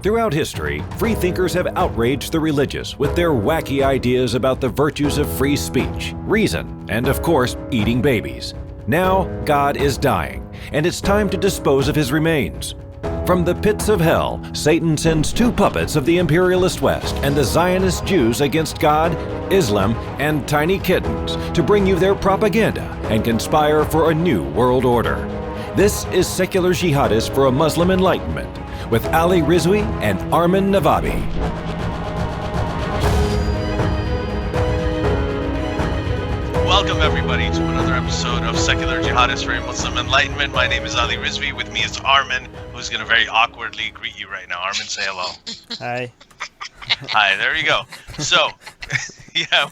Throughout history, freethinkers have outraged the religious with their wacky ideas about the virtues of free speech, reason, and of course, eating babies. Now, God is dying, and it's time to dispose of his remains. From the pits of hell, Satan sends two puppets of the imperialist West and the Zionist Jews against God, Islam, and tiny kittens to bring you their propaganda and conspire for a new world order. This is Secular Jihadists for a Muslim Enlightenment with Ali Rizvi and Armin Navabi. Welcome everybody to another episode of Secular Jihadists for a Muslim Enlightenment. My name is Ali Rizvi. With me is Armin, who's going to very awkwardly greet you right now. Armin, say hello. Hi. Hi, there you go. So, yeah,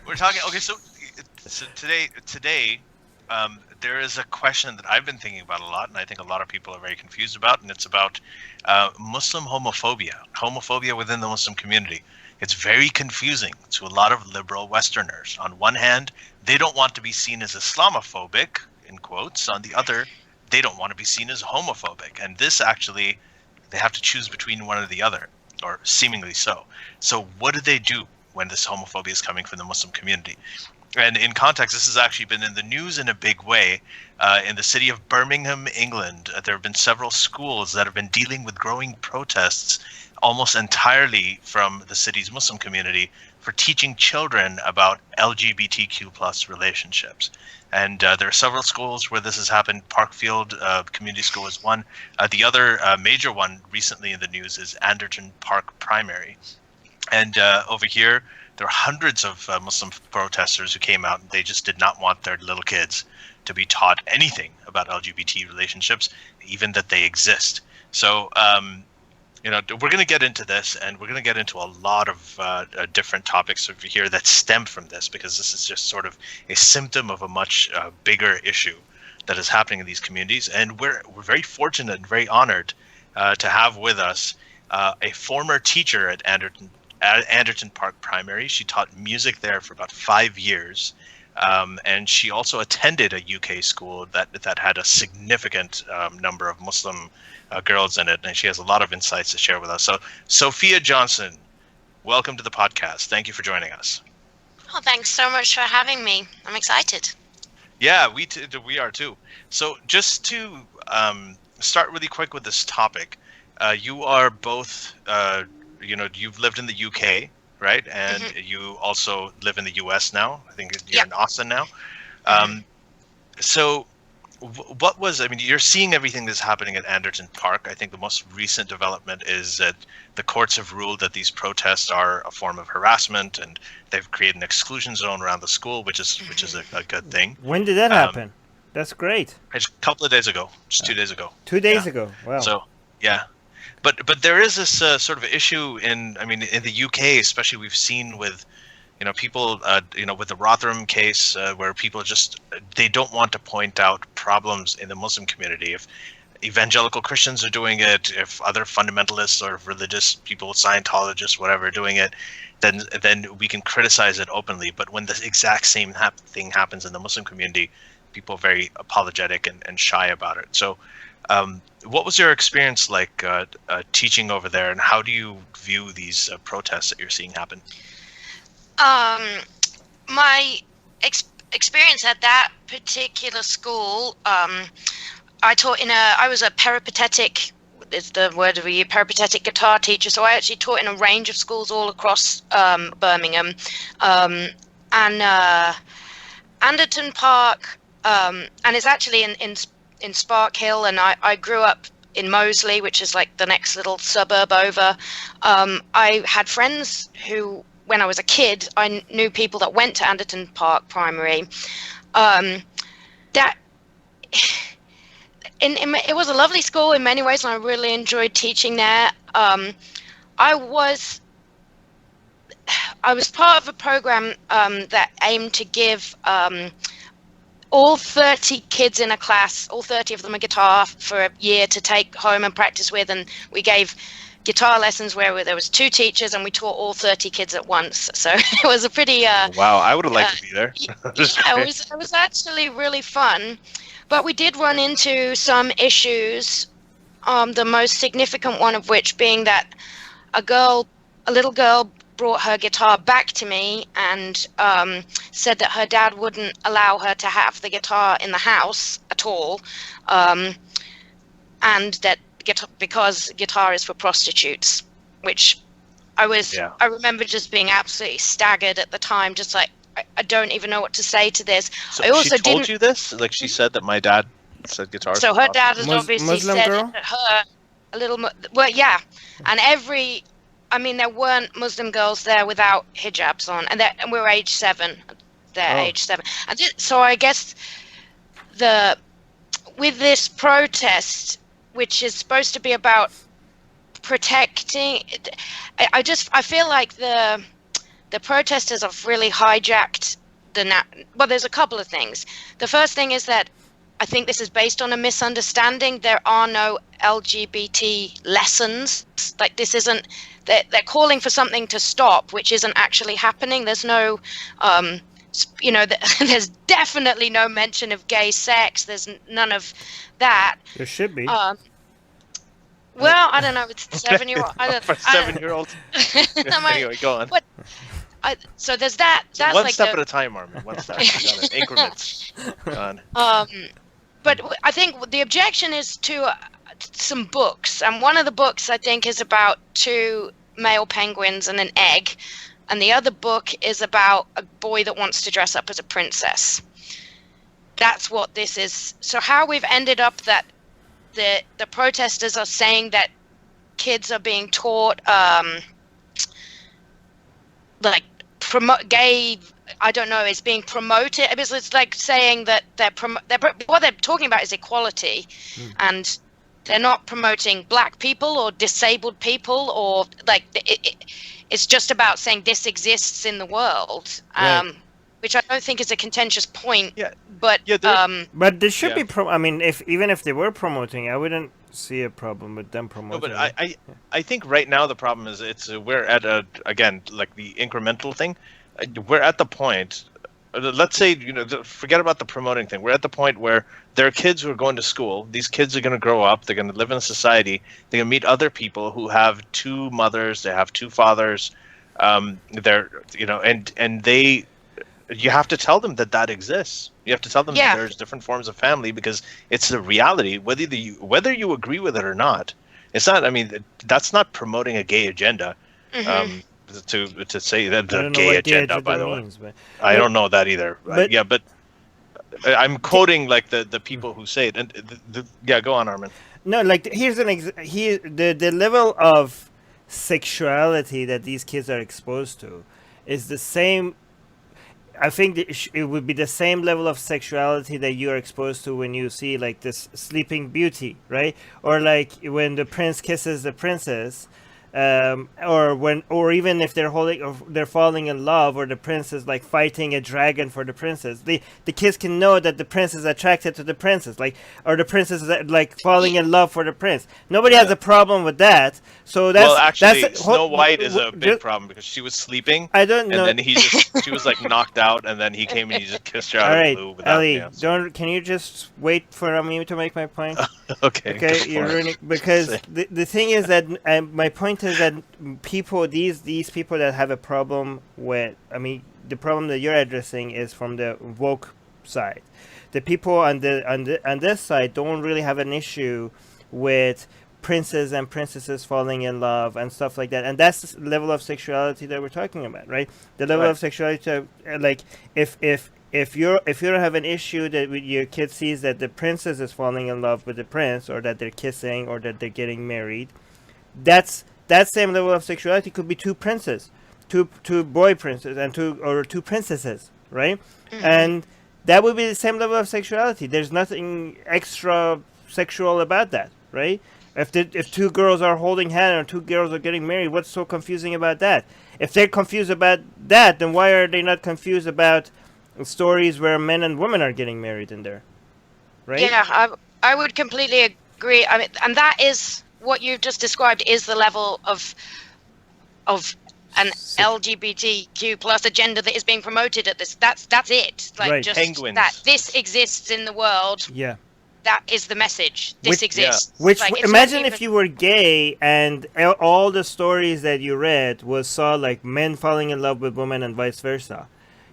we're talking. Okay, so today, there is a question that I've been thinking about a lot, and I think a lot of people are very confused about, and it's about Muslim homophobia within the Muslim community. It's very confusing to a lot of liberal Westerners. On one hand, they don't want to be seen as Islamophobic, in quotes. On the other, they don't want to be seen as homophobic. And this actually, they have to choose between one or the other, or seemingly so. So what do they do when this homophobia is coming from the Muslim community? And in context, this has actually been in the news in a big way. In the city of Birmingham, England, there have been several schools that have been dealing with growing protests almost entirely from the city's Muslim community for teaching children about LGBTQ plus relationships. And there are several schools where this has happened. Parkfield Community School is one. The other major one recently in the news is Anderton Park Primary. And over here, there are hundreds of Muslim protesters who came out, and they just did not want their little kids to be taught anything about LGBT relationships, even that they exist. So, we're going to get into this, and we're going to get into a lot of different topics over here that stem from this, because this is just sort of a symptom of a much bigger issue that is happening in these communities. And we're very fortunate and very honored to have with us a former teacher at Anderton Park Primary. She taught music there for about 5 years. And she also attended a UK school that had a significant number of Muslim girls in it, and she has a lot of insights to share with us. So, Sophia Johnson, welcome to the podcast. Thank you for joining us. Oh, thanks so much for having me. I'm excited. Yeah, we are too. So, just to start really quick with this topic, you are both, you've lived in the UK, right? And you also live in the US now. I think you're in Austin now. So you're seeing everything that's happening at Anderton Park. I think the most recent development is that the courts have ruled that these protests are a form of harassment, and they've created an exclusion zone around the school, which is a good thing. When did that happen? That's great. Just a couple of days ago, just 2 days ago. 2 days ago, wow. So, yeah. But there is this sort of issue in the UK, especially we've seen with, people, with the Rotherham case, where people they don't want to point out problems in the Muslim community. If evangelical Christians are doing it, if other fundamentalists or religious people, Scientologists, whatever, are doing it, then we can criticize it openly. But when the exact same thing happens in the Muslim community, people are very apologetic and shy about it. So, what was your experience like teaching over there, and how do you view these protests that you're seeing happen? My experience at that particular school, I was a peripatetic, is the word we use, peripatetic guitar teacher. So I actually taught in a range of schools all across Birmingham, and Anderton Park, and it's actually in Spark Hill, and I grew up in Moseley, which is like the next little suburb over. I had friends who, when I was a kid, I knew people that went to Anderton Park Primary. It was a lovely school in many ways, and I really enjoyed teaching there. I was part of a program that aimed to give all 30 kids in a class, all 30 of them, a guitar for a year to take home and practice with. And we gave guitar lessons where there was 2 teachers, and we taught all 30 kids at once. So it was a pretty... wow, I would have liked to be there. It was actually really fun. But we did run into some issues The most significant one of which being that a little girl brought her guitar back to me and said that her dad wouldn't allow her to have the guitar in the house at all, and that because guitar is for prostitutes, which I remember just being absolutely staggered at the time, just like I don't even know what to say to this. So I also she told you this? Like she said that my dad said guitar. So her dad has obviously Muslim said girl? that her a little well, yeah, and there weren't Muslim girls there without hijabs on, and we're age 7. They're age 7, and so I guess with this protest, which is supposed to be about protecting, I feel like the protesters have really hijacked well, there's a couple of things. The first thing is that I think this is based on a misunderstanding. There are no LGBT lessons. Like this isn't. They're calling for something to stop, which isn't actually happening. There's no, there's definitely no mention of gay sex. There's none of that. There should be. Well, I don't know. It's 7-year-old. For 7-year-old. Anyway, go on. So there's that. That's one like step at a time, Armin. One step. You got it. Increments. Go on. But I think the objection is to some books, and one of the books I think is about 2 male penguins and an egg, and the other book is about a boy that wants to dress up as a princess. That's what this is. So how we've ended up that the protesters are saying that kids are being taught like promote gay, I don't know, is being promoted. It's like saying that what they're talking about is equality, and they're not promoting black people or disabled people, or like it's just about saying this exists in the world, which I don't think is a contentious point. Yeah. But but there should be I mean, even if they were promoting, I wouldn't see a problem with them promoting. No, but I think right now the problem is we're at again like the incremental thing. We're at the point. Let's say forget about the promoting thing. We're at the point where there are kids who are going to school. These kids are going to grow up. They're going to live in a society. They're going to meet other people who have 2 mothers. They have 2 fathers. They're and they. You have to tell them that exists. You have to tell them that there's different forms of family because it's the reality, whether you agree with it or not. It's not. I mean, that's not promoting a gay agenda. To say that the gay agenda, by the way, I don't know that either. But I'm quoting like the people who say it. And go on, Armin. No, like here's the level of sexuality that these kids are exposed to is the same. I think it would be the same level of sexuality that you are exposed to when you see like this Sleeping Beauty, right? Or like when the prince kisses the princess, or even if they're falling in love, or the prince is like fighting a dragon for the princess. The kids can know that the prince is attracted to the princess, or the princess is like falling in love for the prince. Nobody has a problem with that. So actually, Snow White is a big problem because she was sleeping. I don't know. And then she was like knocked out, and then he came and he just kissed her out of the blue. Ellie, can you just wait for me to make my point? Okay. You're ruining because the thing is that my point is that these people that have a problem with, I mean, the problem that you're addressing is from the woke side. The people on this side don't really have an issue with princes and princesses falling in love and stuff like that, and that's the level of sexuality that we're talking about, right? The level of sexuality, like if you don't have an issue that your kid sees that the princess is falling in love with the prince, or that they're kissing, or that they're getting married, that same level of sexuality could be 2 princes, two boy princes, and 2 princesses, right? And that would be the same level of sexuality. There's nothing extra sexual about that, right? If 2 girls are holding hands or 2 girls are getting married, what's so confusing about that? If they're confused about that, then why are they not confused about stories where men and women are getting married in there, right? Yeah, I would completely agree. I mean, and that is what you've just described is the level of an LGBTQ plus agenda that is being promoted at this. That's it. Like just Penguins. that this exists in the world. Yeah. that is the message. This exists. Which Like, it's imagine not if you were gay and all the stories that you read saw like men falling in love with women and vice versa.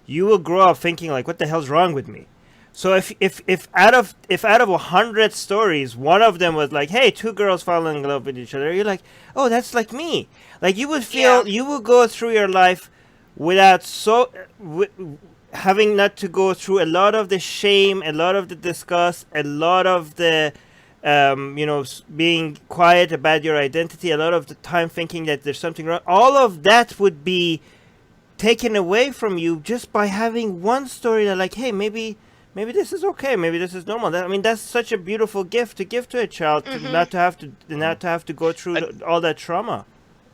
You will grow up thinking like, what the hell's wrong with me? So if out of 100 stories, one of them was like, hey, two girls falling in love with each other, you're like, oh, that's like me. Like you would feel, you will go through your life without having not to go through a lot of the shame, a lot of the disgust, a lot of the, being quiet about your identity, a lot of the time thinking that there's something wrong. All of that would be taken away from you just by having one story that like, hey, maybe this is okay. Maybe this is normal. That's such a beautiful gift to give to a child, to not to have to go through all that trauma.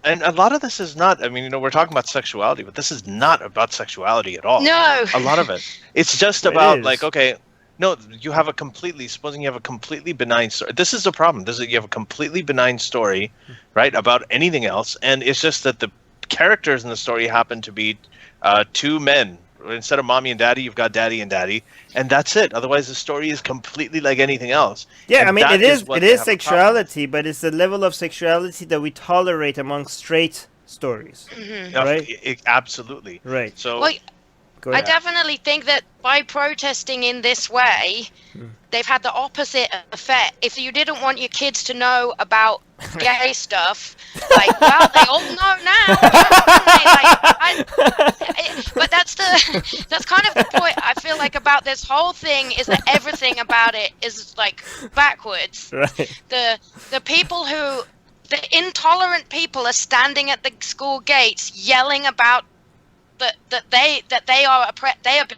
And a lot of this is not. We're talking about sexuality, but this is not about sexuality at all. No. A lot of it. It's just about like, okay, no, supposing you have a completely benign story. This is the problem. You have a completely benign story, right, about anything else, and it's just that the characters in the story happen to be two men. Instead of mommy and daddy, you've got daddy and daddy, and that's it. Otherwise, the story is completely like anything else. Yeah, it is sexuality, but it's the level of sexuality that we tolerate among straight stories, right? Absolutely. Right. So, I definitely think that by protesting in this way, they've had the opposite effect. If you didn't want your kids to know about gay stuff, like, well, they all know now. But that's kind of the point I feel like about this whole thing, is that everything about it is like backwards. Right. The people the intolerant people are standing at the school gates yelling about that they are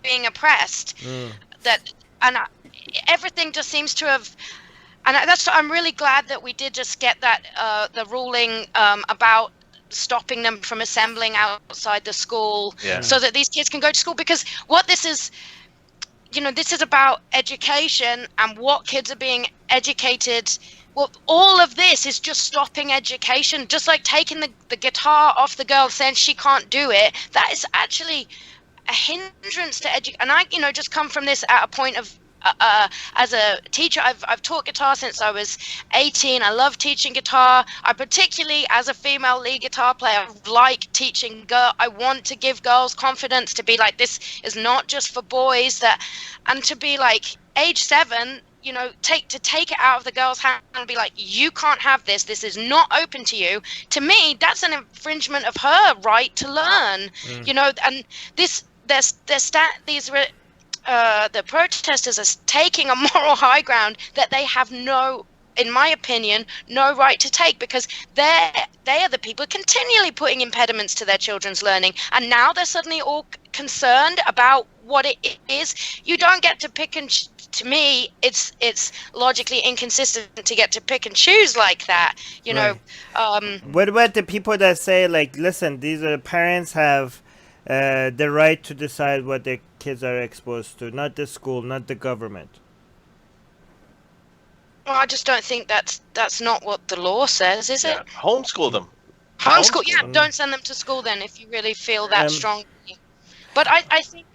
being oppressed. Everything just seems to have. And I'm really glad that we did just get that the ruling about stopping them from assembling outside the school, so that these kids can go to school. Because what this is, this is about education and what kids are being educated. Well, all of this is just stopping education, just like taking the guitar off the girl, saying she can't do it. That is actually a hindrance to education. And I, just come from this at a point of, as a teacher, I've taught guitar since I was 18. I love teaching guitar. I particularly, as a female lead guitar player, like teaching I want to give girls confidence to be like, this is not just for boys, and to be like age 7, take it out of the girl's hand and be like, you can't have this. This is not open to you. To me, that's an infringement of her right to learn. And the protesters are taking a moral high ground that they have in my opinion, no right to take, because they are the people continually putting impediments to their children's learning, and now they're suddenly all concerned about what it is. You don't get to pick and to me, it's logically inconsistent to get to pick and choose like that. What about the people that say like, listen, these parents have the right to decide what their kids are exposed to, not the school, not the government? Well, I just don't think that's not what the law says, is it? Homeschool them. Homeschool, don't send them to school then if you really feel that strongly. But I think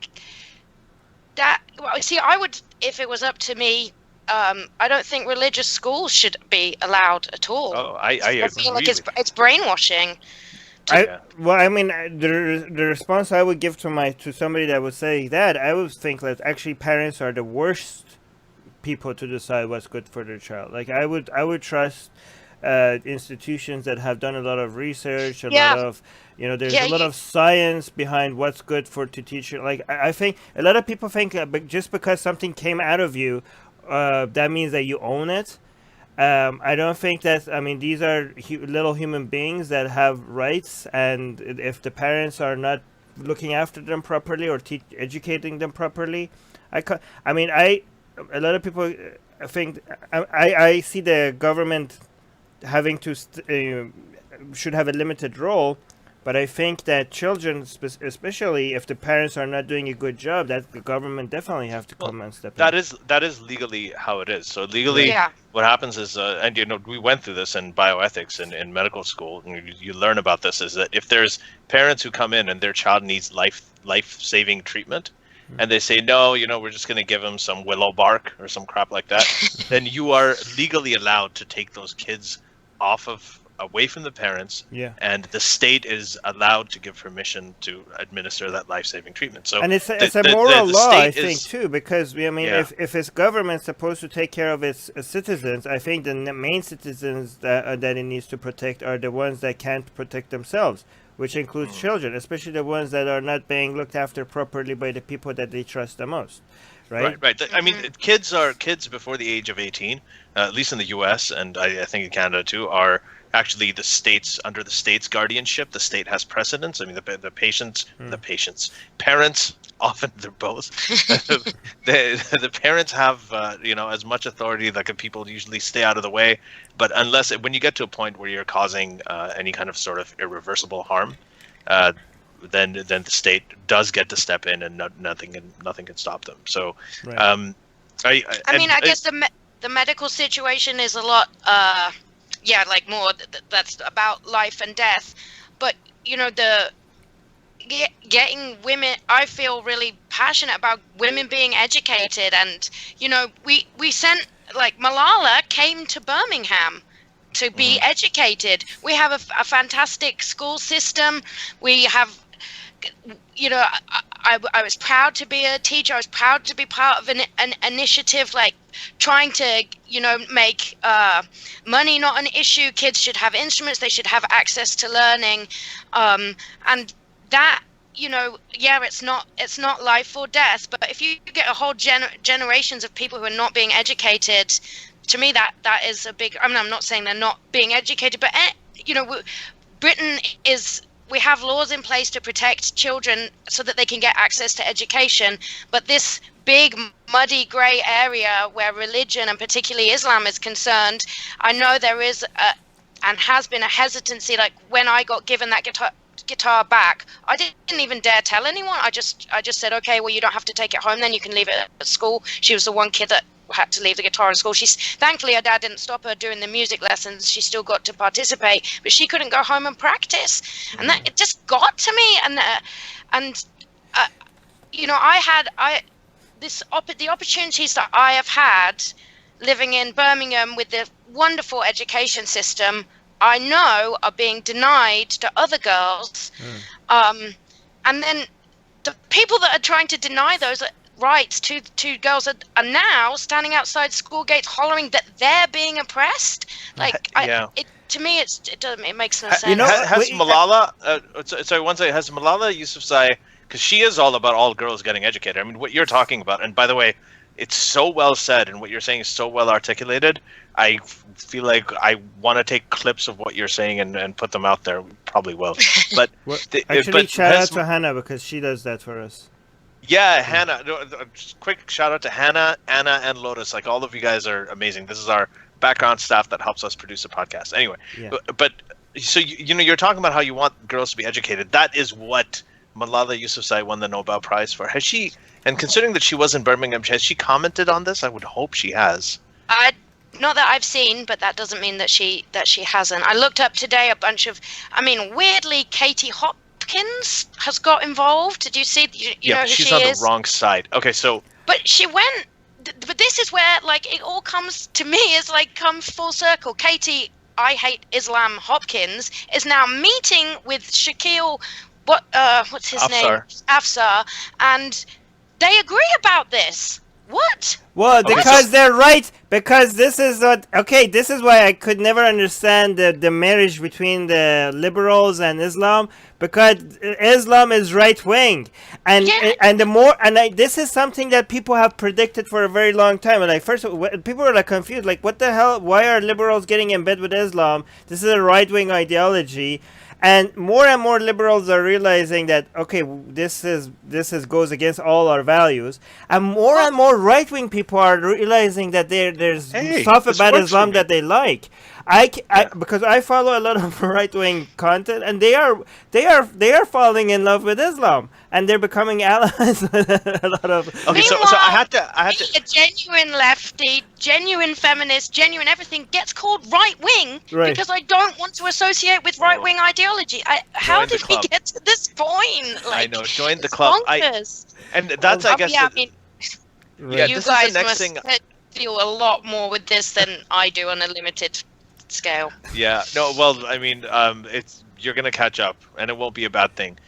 that, I would, if it was up to me, I don't think religious schools should be allowed at all. Oh, I feel like it's brainwashing. The response I would give to somebody that would say that, I would think that actually parents are the worst people to decide what's good for their child. Like I would trust institutions that have done a lot of research, a lot of there's a lot of science behind what's good to teach you. Like I think a lot of people think just because something came out of you, that means that you own it. I don't think that. These are little human beings that have rights, and if the parents are not looking after them properly or educating them properly, a lot of people think I see the government having to should have a limited role, but I think that children, especially if the parents are not doing a good job, that the government definitely have to come and step in. That is legally how it is. So legally, what happens is, and we went through this in bioethics and in medical school, and you learn about this, is that if there's parents who come in and their child needs life-saving treatment, and they say, no, we're just going to give them some willow bark or some crap like that, then you are legally allowed to take those kids away from the parents, and the state is allowed to give permission to administer that life-saving treatment. So, and it's a moral law, I think, too, because if its government's supposed to take care of its citizens, I think the main citizens that it needs to protect are the ones that can't protect themselves, which includes children, especially the ones that are not being looked after properly by the people that they trust the most. Right. I mean, kids before the age of 18, at least in the U.S. and I think in Canada too, are actually under the state's guardianship. The state has precedence. I mean, parents, often they're both. the parents have as much authority. Like, people usually stay out of the way, but when you get to a point where you're causing any kind of sort of irreversible harm, then the state does get to step in, and nothing can stop them. So, right. I guess the medical situation is a lot, more that's about life and death, but the getting women, I feel really passionate about women being educated, and we sent, like, Malala came to Birmingham to be educated. We have a fantastic school system. We have, I was proud to be a teacher. I was proud to be part of an initiative, like, trying to, make money not an issue. Kids should have instruments. They should have access to learning. And that, it's not life or death. But if you get a whole generations of people who are not being educated, to me, that is a big, I'm not saying they're not being educated, but, Britain is, we have laws in place to protect children so that they can get access to education. But this big, muddy, grey area where religion, and particularly Islam, is concerned, I know there is and has been a hesitancy. Like, when I got given that guitar back, I didn't even dare tell anyone. I just said, okay, well, you don't have to take it home, then you can leave it at school. She was the one kid that had to leave the guitar in school. Thankfully, her dad didn't stop her doing the music lessons. She still got to participate, but she couldn't go home and practice. And that, it just got to me. The opportunities that I have had living in Birmingham with the wonderful education system, I know are being denied to other girls. And then the people that are trying to deny those rights to girls are now standing outside school gates hollering that they're being oppressed. Like, to me, it makes no sense. Has Malala has Malala Yousafzai, because she is all about all girls getting educated. I mean, what you're talking about, and by the way, it's so well said, and what you're saying is so well articulated. I feel like I want to take clips of what you're saying and put them out there. We probably will. But shout out to Hannah, because she does that for us. Yeah, Hannah. Just quick shout out to Hannah, Anna, and Lotus. Like, all of you guys are amazing. This is our background staff that helps us produce a podcast. Anyway, but so you're talking about how you want girls to be educated. That is what Malala Yousafzai won the Nobel Prize for. Has she? And considering that she was in Birmingham, has she commented on this? I would hope she has. Not that I've seen, but that doesn't mean that she hasn't. I looked up today a bunch of, weirdly, Katie Hopkins has got involved. Did you see? You know who she's she on is? The wrong side. Okay, so. But she went. But this is where, like, it all comes to me. Is like comes full circle. Katie, I hate Islam Hopkins, is now meeting with Shaquille. What's his name? Afsar, and they agree about this. What? Well, because they're right. Because this is what. Okay, this is why I could never understand the marriage between the liberals and Islam. Because Islam is right wing, and this is something that people have predicted for a very long time. And like, first, people were like confused, like, what the hell? Why are liberals getting in bed with Islam? This is a right wing ideology. And more liberals are realizing that, okay, this goes against all our values, and more right wing people are realizing that there's stuff about Islam that they like. Because I follow a lot of right wing content, and they are falling in love with Islam, and they're becoming allies with a lot of. Okay, so I had to. A genuine lefty, genuine feminist, genuine everything gets called right wing because I don't want to associate with right wing ideology. How did we get to this point? I know. Join the club. And that's I guess. Yeah, I mean, yeah, you this guys is the next must thing. feel a lot more with this than I do on a limited scale. Yeah. No. Well, I mean, you're gonna catch up, and it won't be a bad thing.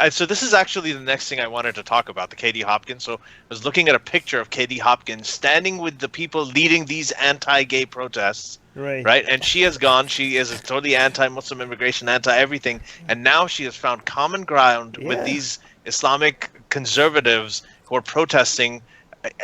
So this is actually the next thing I wanted to talk about, the Katie Hopkins. So I was looking at a picture of Katie Hopkins standing with the people leading these anti-gay protests. Right. And she has gone. She is totally anti-Muslim immigration, anti-everything, and now she has found common ground with these Islamic conservatives who are protesting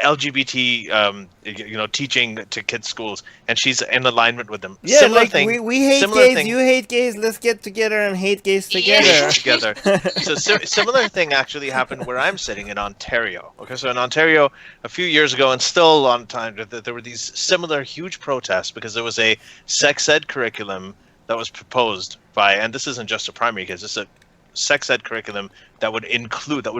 LGBT, teaching to kids' schools, and she's in alignment with them. Yeah, similar like thing, we hate similar gays, thing. You hate gays. Let's get together and hate gays together. Together. So similar thing actually happened where I'm sitting in Ontario. Okay, so in Ontario a few years ago, and still on time, there were these similar huge protests because there was a sex ed curriculum that was proposed by, and this isn't just a primary kids, it's a sex ed curriculum that would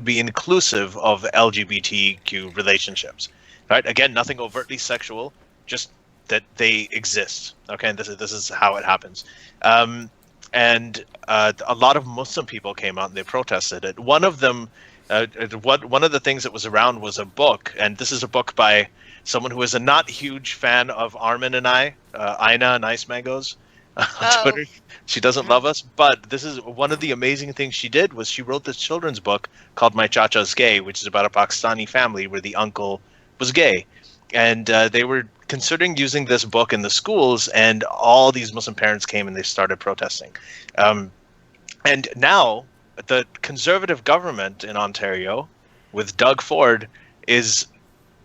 be inclusive of LGBTQ relationships, right? Again, nothing overtly sexual, just that they exist. Okay, and this is how it happens. And a lot of Muslim people came out and they protested it. One of them, one of the things that was around was a book, and this is a book by someone who is a not huge fan of Armin and I, Ina and Ice Mangoes. On Twitter. She doesn't love us, but this is one of the amazing things she did was she wrote this children's book called My Chacha's Gay, which is about a Pakistani family where the uncle was gay. And they were considering using this book in the schools, and all these Muslim parents came and they started protesting. And now the conservative government in Ontario with Doug Ford is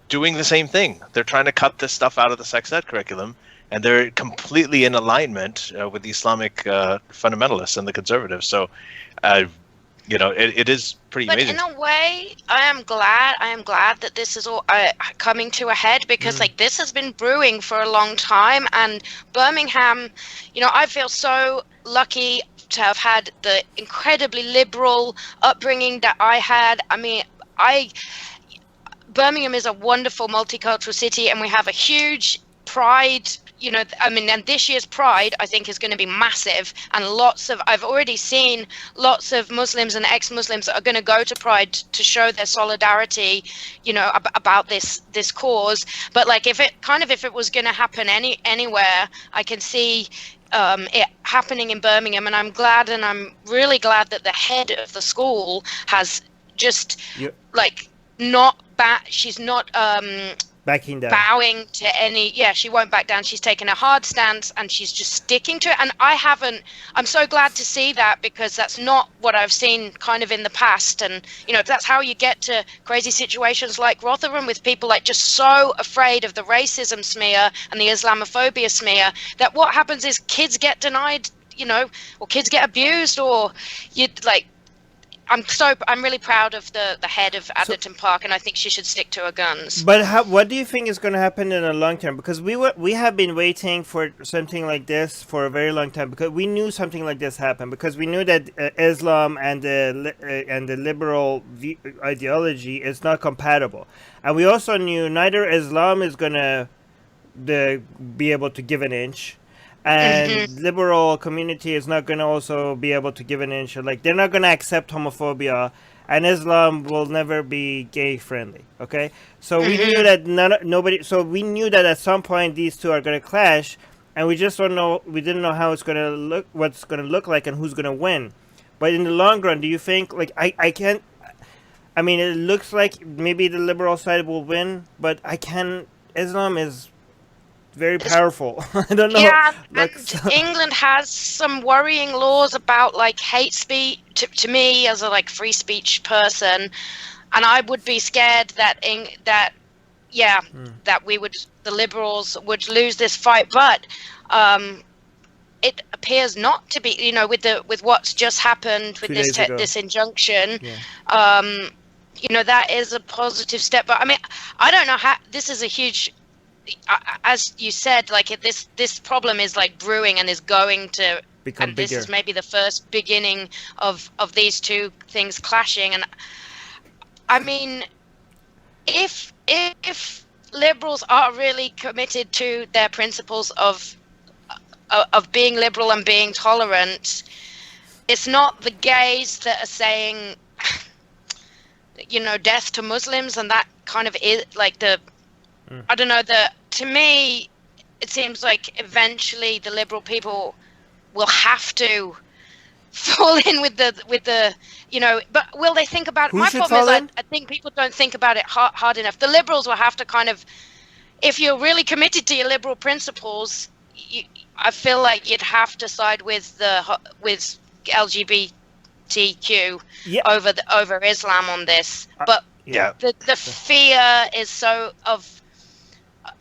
doing the same thing. They're trying to cut this stuff out of the sex ed curriculum. And they're completely in alignment with the Islamic fundamentalists and the conservatives. So, it is pretty amazing. But in a way, I am glad that this is all coming to a head because, this has been brewing for a long time. And Birmingham, I feel so lucky to have had the incredibly liberal upbringing that I had. I mean, Birmingham is a wonderful multicultural city, and we have a huge pride. And this year's Pride, I think, is going to be massive. And I've already seen lots of Muslims and ex-Muslims that are going to go to Pride to show their solidarity, about this cause. But if it was going to happen anywhere, I can see it happening in Birmingham. And I'm really glad that the head of the school has just she's not backing down, bowing to any. She won't back down. She's taken a hard stance and she's just sticking to it. And I'm so glad to see that because that's not what I've seen kind of in the past. And that's how you get to crazy situations like Rotherham with people just so afraid of the racism smear and the Islamophobia smear that what happens is kids get denied, or kids get abused, or I'm really proud of the head of Anderton Park, and I think she should stick to her guns. But what do you think is going to happen in the long term? Because we have been waiting for something like this for a very long time, because we knew something like this happened, because we knew that Islam and the liberal ideology is not compatible, and we also knew neither Islam is going to be able to give an inch. And liberal community is not going to also be able to give an inch. They're not going to accept homophobia, and Islam will never be gay friendly. Okay, so we knew that So we knew that at some point these two are going to clash, and we just don't know. We didn't know how it's going to look, what it's going to look like, and who's going to win. But in the long run, do you think I can't? I mean, it looks like maybe the liberal side will win, but Islam is very powerful. I don't know. Yeah, and England has some worrying laws about hate speech. To me, as a free speech person, and I would be scared that the liberals would lose this fight. But it appears not to be. With what's just happened with this injunction. Yeah. That is a positive step. But I mean, I don't know how. This is a huge as you said, like this problem is like brewing and is going to become and bigger. This is maybe the first beginning of these two things clashing. And I mean, if liberals are really committed to their principles of being liberal and being tolerant, it's not the gays that are saying, you know, death to Muslims, and that kind of is like I don't know, to me it seems like eventually the liberal people will have to fall in with the you know, but will they think about it? My problem is I think people don't think about it hard enough. The liberals will have to kind of, if you're really committed to your liberal principles, I feel like you'd have to side with LGBTQ over Islam on this. But the fear is so of,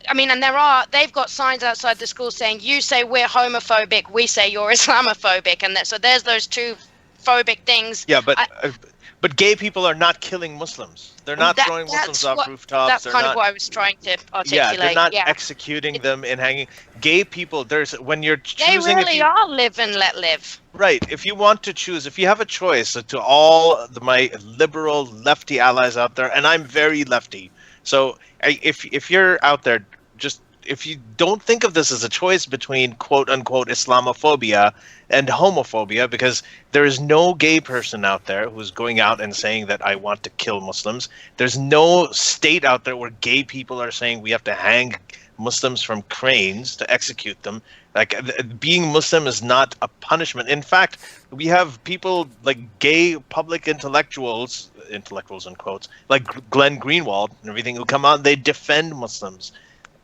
I mean, and they've got signs outside the school saying, you say we're homophobic, we say you're Islamophobic, and so there's those two phobic things. Yeah, but gay people are not killing Muslims. They're not throwing Muslims off rooftops. That's kind of what I was trying to articulate. Yeah, they're not executing them and hanging. Gay people, when you're choosing, they really are live and let live. Right. If you want to choose, if you have a choice, to all my liberal lefty allies out there, and I'm very lefty, so if you're out there, just if you don't think of this as a choice between quote unquote Islamophobia and homophobia, because there is no gay person out there who's going out and saying that I want to kill Muslims. There's no state out there where gay people are saying we have to hang Muslims from cranes to execute them. Like, being Muslim is not a punishment. In fact, we have people like gay public intellectuals in quotes, like Glenn Greenwald and everything, who come out and they defend Muslims,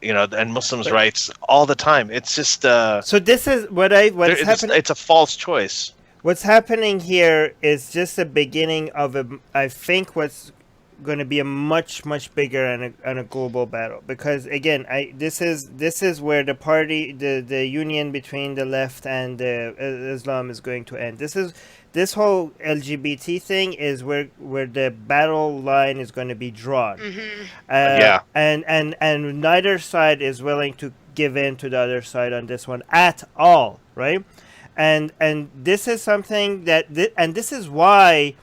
you know, and Muslims' rights all the time. It's just so this is what's happening. It's a false choice. What's happening here is just the beginning of I think what's going to be a much bigger and a global battle, because again, this is where the union between the left and Islam is going to end. This whole LGBT thing is where the battle line is going to be drawn. And neither side is willing to give in to the other side on this one at all, right? And this is something and this is why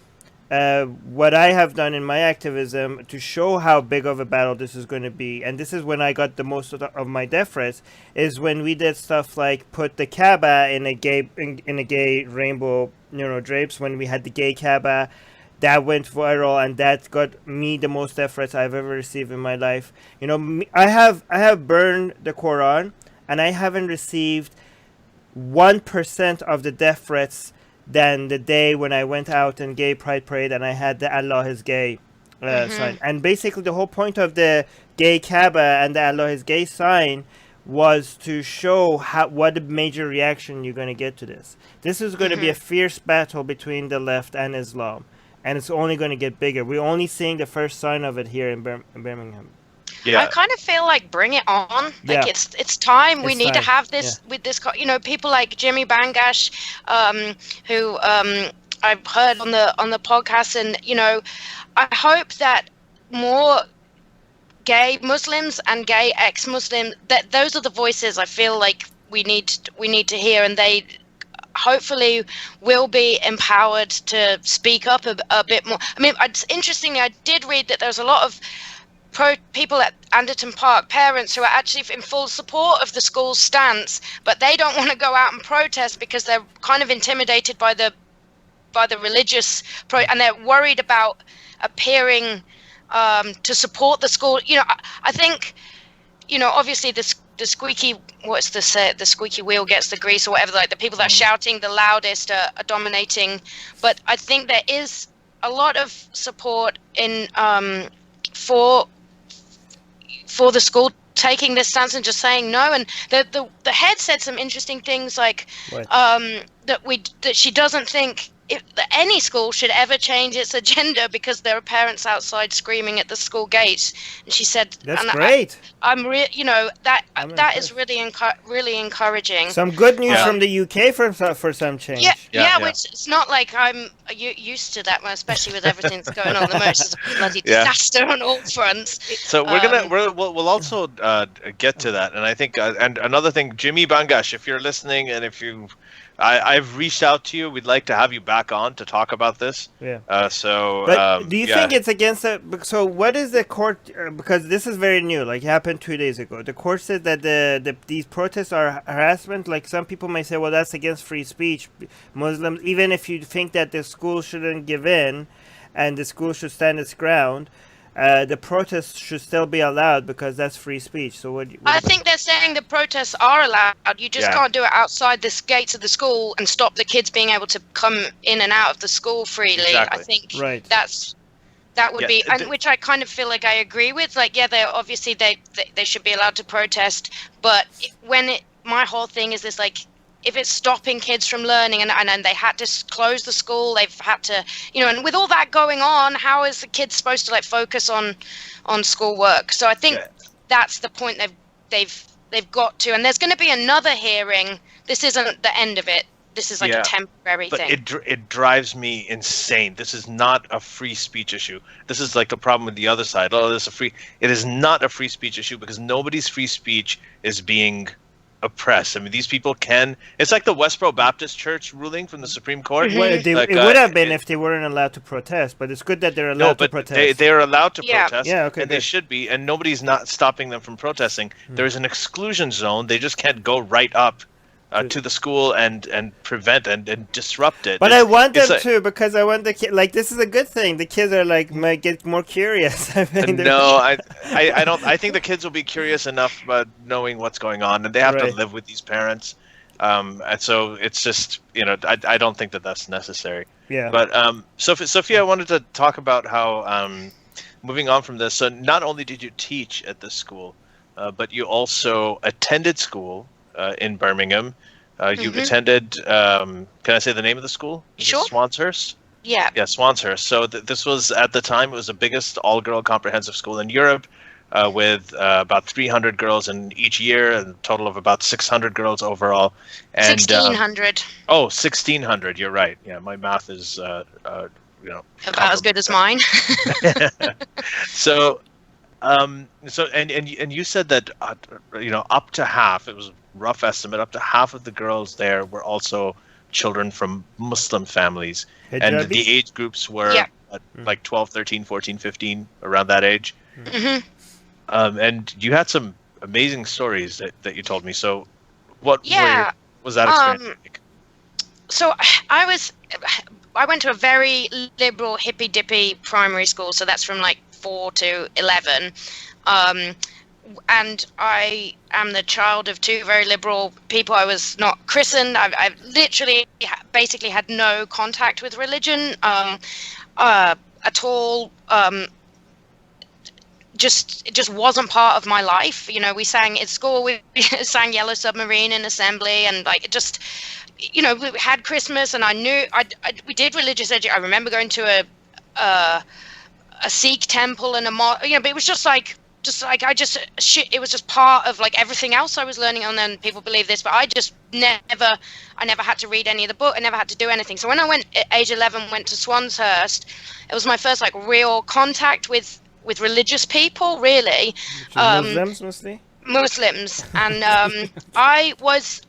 what I have done in my activism to show how big of a battle this is going to be, and this is when I got the most of my death threats, is when we did stuff like put the Kaaba in a gay rainbow, you know, drapes. When we had the gay Kaaba, that went viral, and that got me the most death threats I've ever received in my life. You know, I have burned the Quran, and I haven't received 1% of the death threats than the day when I went out in gay pride parade and I had the Allah is gay sign. And basically the whole point of the gay Kaaba and the Allah is gay sign was to show what a major reaction you're going to get to this. This is going to be a fierce battle between the left and Islam, and it's only going to get bigger. We're only seeing the first sign of it here in Birmingham. Yeah. I kind of feel like bring it on. Like it's time. We need to have this with this. You know, people like Jimmy Bangash, who I've heard on the podcast, and you know, I hope that more gay Muslims and gay ex-Muslims, that those are the voices I feel like we need to hear, and they hopefully will be empowered to speak up a bit more. I mean, interestingly, I did read that there's a lot of people at Anderton Park, parents who are actually in full support of the school's stance, but they don't want to go out and protest because they're kind of intimidated by the religious and they're worried about appearing to support the school. You know, I think, you know, obviously the squeaky, the squeaky wheel gets the grease or whatever, like the people that are shouting the loudest are dominating, but I think there is a lot of support in for the school taking this stance and just saying no. And the head said some interesting things, like that she doesn't think if any school should ever change its agenda because there are parents outside screaming at the school gates. And she said, That's great. I'm that is really really encouraging. Some good news from the UK for some change. Yeah. Which it's not like I'm used to that, especially with everything that's going on. The most is a bloody disaster on all fronts. So we'll also get to that, and I think and another thing, Jimmy Bangash, if you're listening, and if you. I've reached out to you. We'd like to have you back on to talk about this. Yeah. But do you think it's against the? So what is the court? Because this is very new. Like it happened 2 days ago. The court said that these protests are harassment. Like some people may say, well, that's against free speech. Muslims, even if you think that the school shouldn't give in, and the school should stand its ground. The protests should still be allowed because that's free speech. So I think they're saying the protests are allowed. You just can't do it outside the gates of the school and stop the kids being able to come in and out of the school freely. Exactly. I think that would be, and which I kind of feel like I agree with. Like, yeah, they're obviously they should be allowed to protest, but my whole thing is this, like, if it's stopping kids from learning and they had to close the school, they've had to, and with all that going on, how is the kids supposed to like focus on schoolwork? So I think that's the point they've got to. And there's going to be another hearing. This isn't the end of it. This is like a temporary thing. It drives me insane. This is not a free speech issue. This is like the problem with the other side. It is not a free speech issue because nobody's free speech is being oppressed. I mean, these people it's like the Westboro Baptist Church ruling from the Supreme Court. Well, it would have been if they weren't allowed to protest, but it's good that they're allowed to protest. They're allowed to protest, okay, and they should be, and nobody's not stopping them from protesting. There's an exclusion zone. They just can't go right up to the school and prevent and disrupt it. But I want them to, because I want the kid. Like, this is a good thing. The kids are like might get more curious. I don't. I think the kids will be curious enough about knowing what's going on, and they have to live with these parents. And so it's just I don't think that that's necessary. Yeah. But Sophia, I wanted to talk about how moving on from this. So not only did you teach at this school, but you also attended school in Birmingham. You attended, can I say the name of the school? Sure. Swanshurst? Yeah. Yeah, Swanshurst. So this was, at the time, it was the biggest all-girl comprehensive school in Europe, with about 300 girls in each year, and a total of about 600 girls overall. And 1,600. 1,600, you're right. Yeah, my math is, about as good as mine. So you said that up to half, it was a rough estimate, up to half of the girls there were also children from Muslim families, and the age groups were like 12, 13, 14, 15, around that age. And you had some amazing stories that you told me. So what was that experience like? So I went to a very liberal hippy dippy primary school, so that's from like 4 to 11, and I am the child of two very liberal people. I was not christened. I've literally basically had no contact with religion at all. It just wasn't part of my life. We sang at school, we sang Yellow Submarine in assembly, and like it just, we had Christmas, and I knew we did religious education. I remember going to a Sikh temple and a but it was just like it was just part of like everything else I was learning. And then people believe this, but I never had to read any of the book. I never had to do anything. So when I went at age 11, went to Swanshurst, it was my first like real contact with religious people, really. Muslims mostly. Muslims, and I was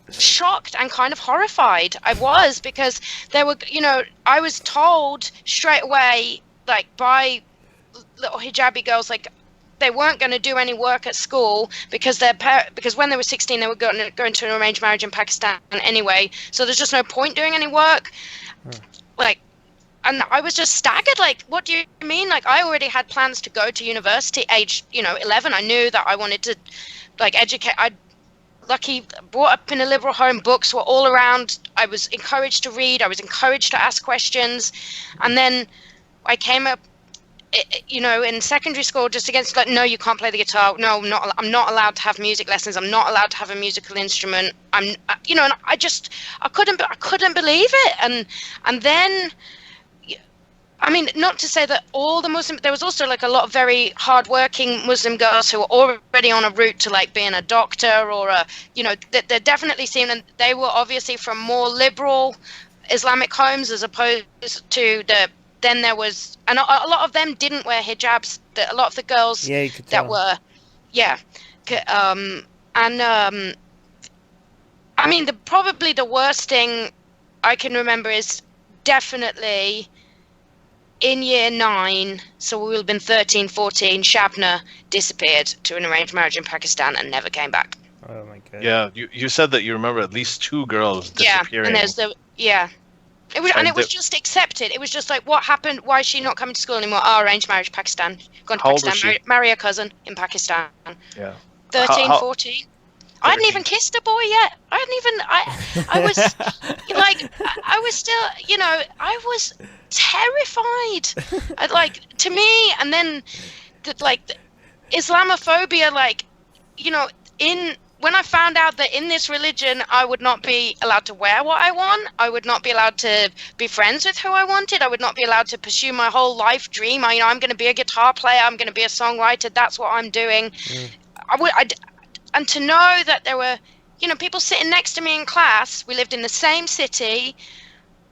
shocked and kind of horrified. I was, because there were, I was told straight away, like by little hijabi girls, like they weren't going to do any work at school because because when they were 16 they were going to an arranged marriage in Pakistan anyway, so there's just no point doing any work. Like, and I was just staggered, like, what do you mean? Like, I already had plans to go to university age 11. I knew that I wanted to like educate. Brought up in a liberal home, books were all around. I was encouraged to read, I was encouraged to ask questions, and then I came up in secondary school, just against like, no, you can't play the guitar. No, I'm not allowed to have music lessons. I'm not allowed to have a musical instrument. And I couldn't believe it. And then, I mean, not to say that all the Muslim, there was also like a lot of very hardworking Muslim girls who were already on a route to like being a doctor or they definitely seemed, and they were obviously from more liberal Islamic homes as opposed to then there was, and a lot of them didn't wear hijabs. A lot of the girls you could that tell. were, I mean, probably the worst thing I can remember is definitely in year 9, so we would have been 13, 14, Shabna disappeared to an arranged marriage in Pakistan and never came back. Oh my god. Yeah, you said that you remember at least 2 girls disappearing. And it was just accepted. It was just like, what happened? Why is she not coming to school anymore? Oh, arranged marriage, Pakistan. Gone to How old was Pakistan, she? marry a cousin in Pakistan. Yeah. 13, How- 14. I hadn't even kissed a boy yet. I was like, I was still, I was terrified. To me, and then the Islamophobia, when I found out that in this religion I would not be allowed to wear what I want, I would not be allowed to be friends with who I wanted, I would not be allowed to pursue my whole life dream. I'm going to be a guitar player, I'm going to be a songwriter, that's what I'm doing. And to know that there were, people sitting next to me in class, we lived in the same city,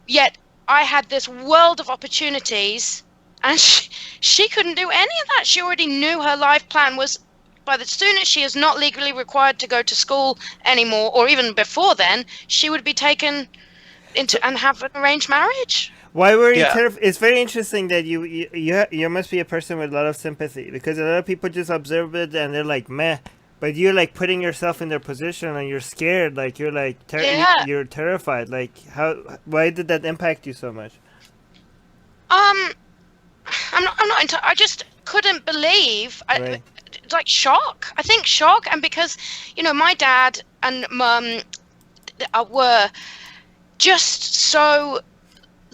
yet I had this world of opportunities, and she couldn't do any of that. She already knew her life plan was, by the soon as she is not legally required to go to school anymore, or even before then, she would be taken into and have an arranged marriage. Why were you Yeah. terrified? It's very interesting that you must be a person with a lot of sympathy, because a lot of people just observe it and they're like, meh. But you're like putting yourself in their position and you're scared, like you're like you're terrified. Like why did that impact you so much? I'm not I just couldn't believe. Right. Like shock. I think shock, and because my dad and mum were just so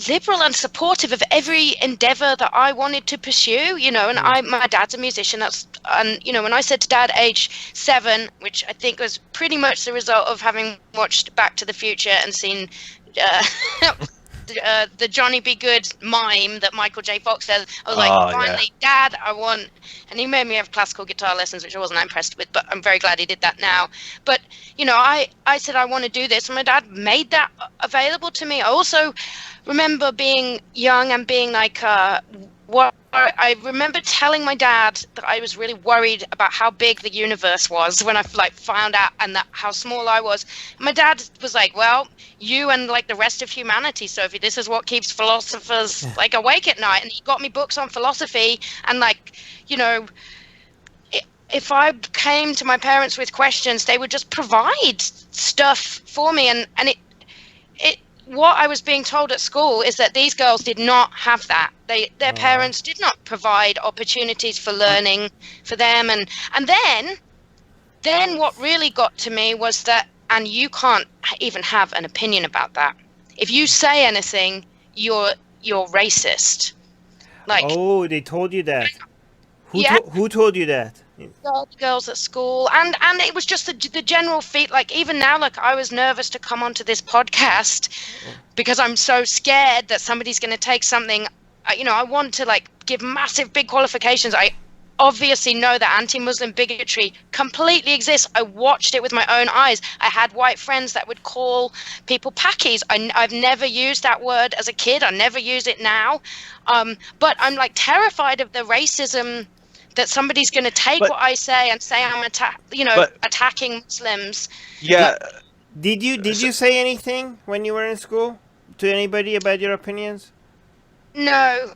liberal and supportive of every endeavor that I wanted to pursue, and my dad's a musician. When I said to Dad age 7, which I think was pretty much the result of having watched Back to the Future and seen the Johnny Be Good mime that Michael J. Fox says, I was like, finally, Dad, I want, and he made me have classical guitar lessons, which I wasn't that impressed with, but I'm very glad he did that now. But, I said, I want to do this, and my dad made that available to me. I also remember being young and being like, I remember telling my dad that I was really worried about how big the universe was when I found out and that how small I was. And my dad was like, well, you and the rest of humanity, Sophie, this is what keeps philosophers awake at night. And he got me books on philosophy, and if I came to my parents with questions, they would just provide stuff for me. And what I was being told at school is that these girls did not have that. Their parents did not provide opportunities for learning for them. And then what really got to me was that, and you can't even have an opinion about that. If you say anything, you're racist. Oh, they told you that. Who told you that? Girls at school, and it was just the general feat. Even now, I was nervous to come onto this podcast because I'm so scared that somebody's going to take something. I want to give massive big qualifications. I obviously know that anti-Muslim bigotry completely exists. I watched it with my own eyes. I had white friends that would call people Pakis. I've never used that word as a kid. I never use it now. But I'm terrified of the racism that somebody's going to take what I say and say I'm attacking Muslims. Yeah. Did you say anything when you were in school to anybody about your opinions? No.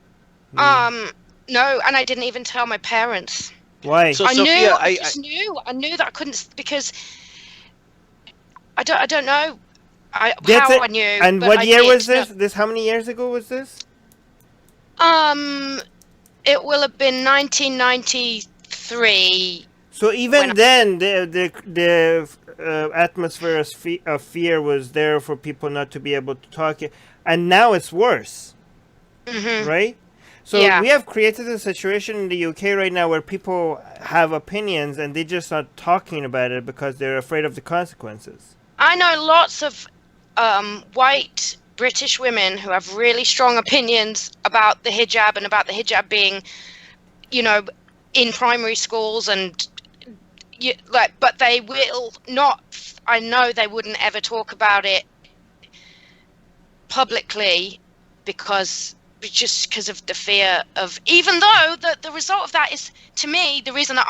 No, and I didn't even tell my parents. Why? So, I Sophia, I knew that I couldn't, because I don't know how I knew. And but what year was know. this? How many years ago was this? It will have been 1993. So even then, the atmosphere of fear was there for people not to be able to talk, and now it's worse, right? So Yeah. we have created a situation in the UK right now where people have opinions and they're just not talking about it because they're afraid of the consequences. I know lots of white British women who have really strong opinions about the hijab and about the hijab being, in primary schools and but they will not. I know they wouldn't ever talk about it publicly because of the fear of, even though the result of that is, to me, the reason that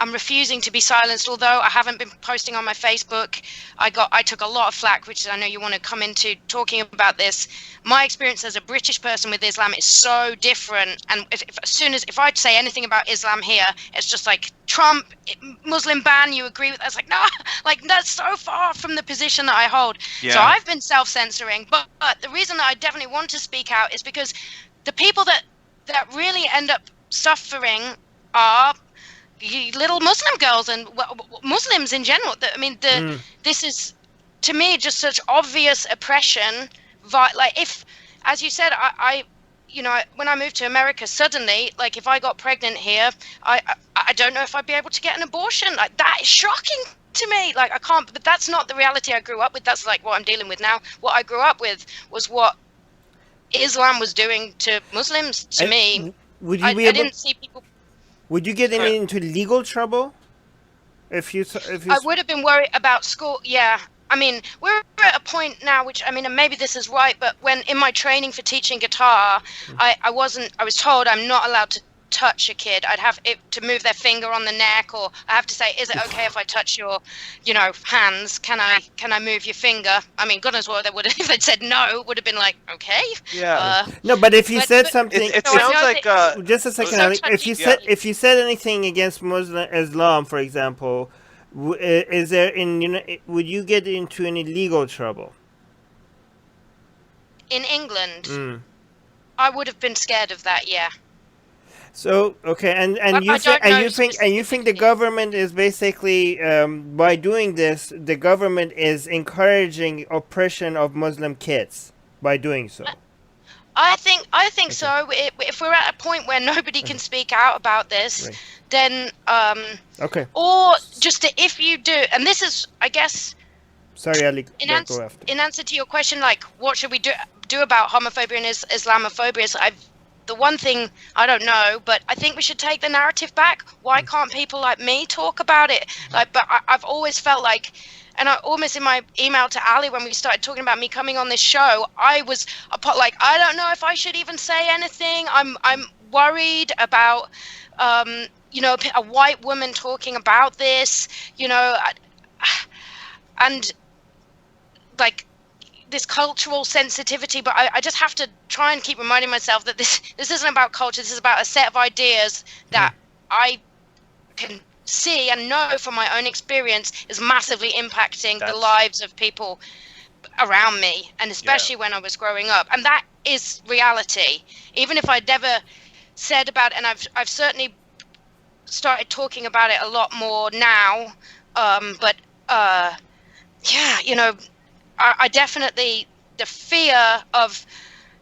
I'm refusing to be silenced, although I haven't been posting on my Facebook. I took a lot of flack, which I know you want to come into talking about this. My experience as a British person with Islam is so different, and if I'd say anything about Islam here, it's just like Trump, Muslim ban. You agree with that? It's like, no, like that's so far from the position that I hold. Yeah. So I've been self-censoring, but the reason that I definitely want to speak out is because the people that really end up suffering are little Muslim girls and Muslims in general. This is, to me, just such obvious oppression. Like, if, as you said, I when I moved to America, suddenly, like, if I got pregnant here, I don't know if I'd be able to get an abortion. Like, that is shocking to me. Like, I can't. But that's not the reality I grew up with. That's like what I'm dealing with now. What I grew up with was what Islam was doing to Muslims. To me, would you I didn't see people. Would you get into legal trouble if you? I would have been worried about school. Yeah, I mean, we're at a point now, which, I mean, and maybe this is right, but when in my training for teaching guitar, I was told I'm not allowed to touch a kid. I'd have it to move their finger on the neck, or I have to say, is it okay if I touch your, hands? Can I move your finger? I mean, goodness, well, they would have, if they'd said no, it would have been like, okay. Yeah. No, but if you said something, It So I sounds know like just a second, So Ali. touchy. If you said anything against Muslim Islam, for example, is there would you get into any legal trouble? In England, I would have been scared of that. Yeah. So okay, and But you I don't know you think the specifically. government is basically by doing this, the government is encouraging oppression of Muslim kids by doing so. I think so. If we're at a point where nobody can speak out about this, Right. then Okay, or just if you do, and this is, I guess, sorry, Ali. in Go after. answer to your question, like, what should we do about homophobia and Islamophobia? Is the one thing I don't know, but I think we should take the narrative back. Why can't people like me talk about it? Like, but I've always felt like, and I almost, in my email to Ali when we started talking about me coming on this show, I was like, I don't know if I should even say anything. I'm worried about a white woman talking about this, and like this cultural sensitivity, but I just have to try and keep reminding myself that this isn't about culture. This is about a set of ideas that I can see and know from my own experience is massively impacting the lives of people around me, and especially when I was growing up. And that is reality. Even if I'd never said about it, and I've certainly started talking about it a lot more now, I definitely, the fear of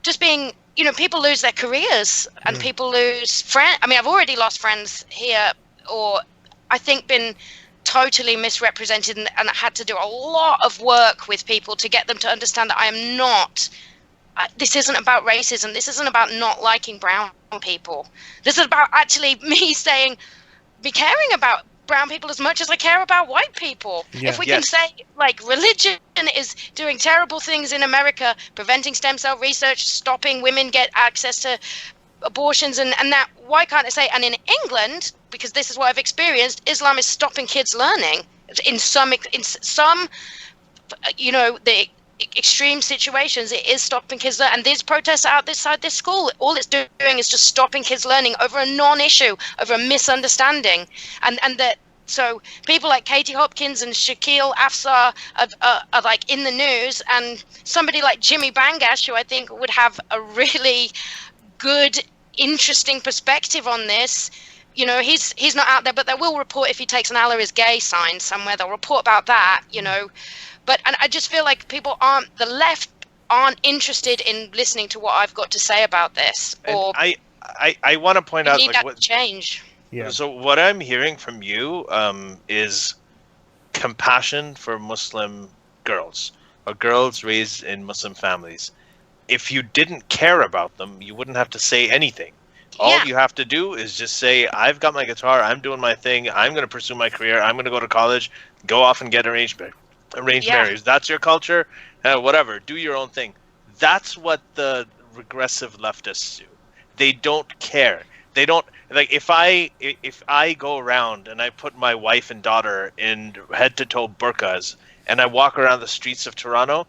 just being, people lose their careers and people lose friends. I mean, I've already lost friends here, or I think been totally misrepresented, and had to do a lot of work with people to get them to understand that I am not, this isn't about racism. This isn't about not liking brown people. This is about actually me be caring about brown people as much as I care about white people. Yeah. If we can say, like, religion is doing terrible things in America, preventing stem cell research, stopping women get access to abortions, and that, why can't I say, and in England, because this is what I've experienced, Islam is stopping kids learning in some the extreme situations. It is stopping kids learning, and these protests are out this side this school, all it's doing is just stopping kids learning over a non-issue, over a misunderstanding, and that. So people like Katie Hopkins and Shaquille Afsar are like in the news, and somebody like Jimmy Bangash, who I think would have a really good, interesting perspective on this. He's not out there, but they will report if he takes an Allah is gay sign somewhere. They'll report about that, But, and I just feel like people aren't, the left aren't interested in listening to what I've got to say about this, or I want to point out need like that what to change. Yeah. So what I'm hearing from you is compassion for Muslim girls or girls raised in Muslim families. If you didn't care about them, you wouldn't have to say anything. All you have to do is just say, I've got my guitar, I'm doing my thing, I'm going to pursue my career, I'm going to go to college, go off and get arranged marriages. That's your culture, whatever, do your own thing. That's what the regressive leftists do. They don't care. They don't, like, if I go around and I put my wife and daughter in head-to-toe burqas and I walk around the streets of Toronto,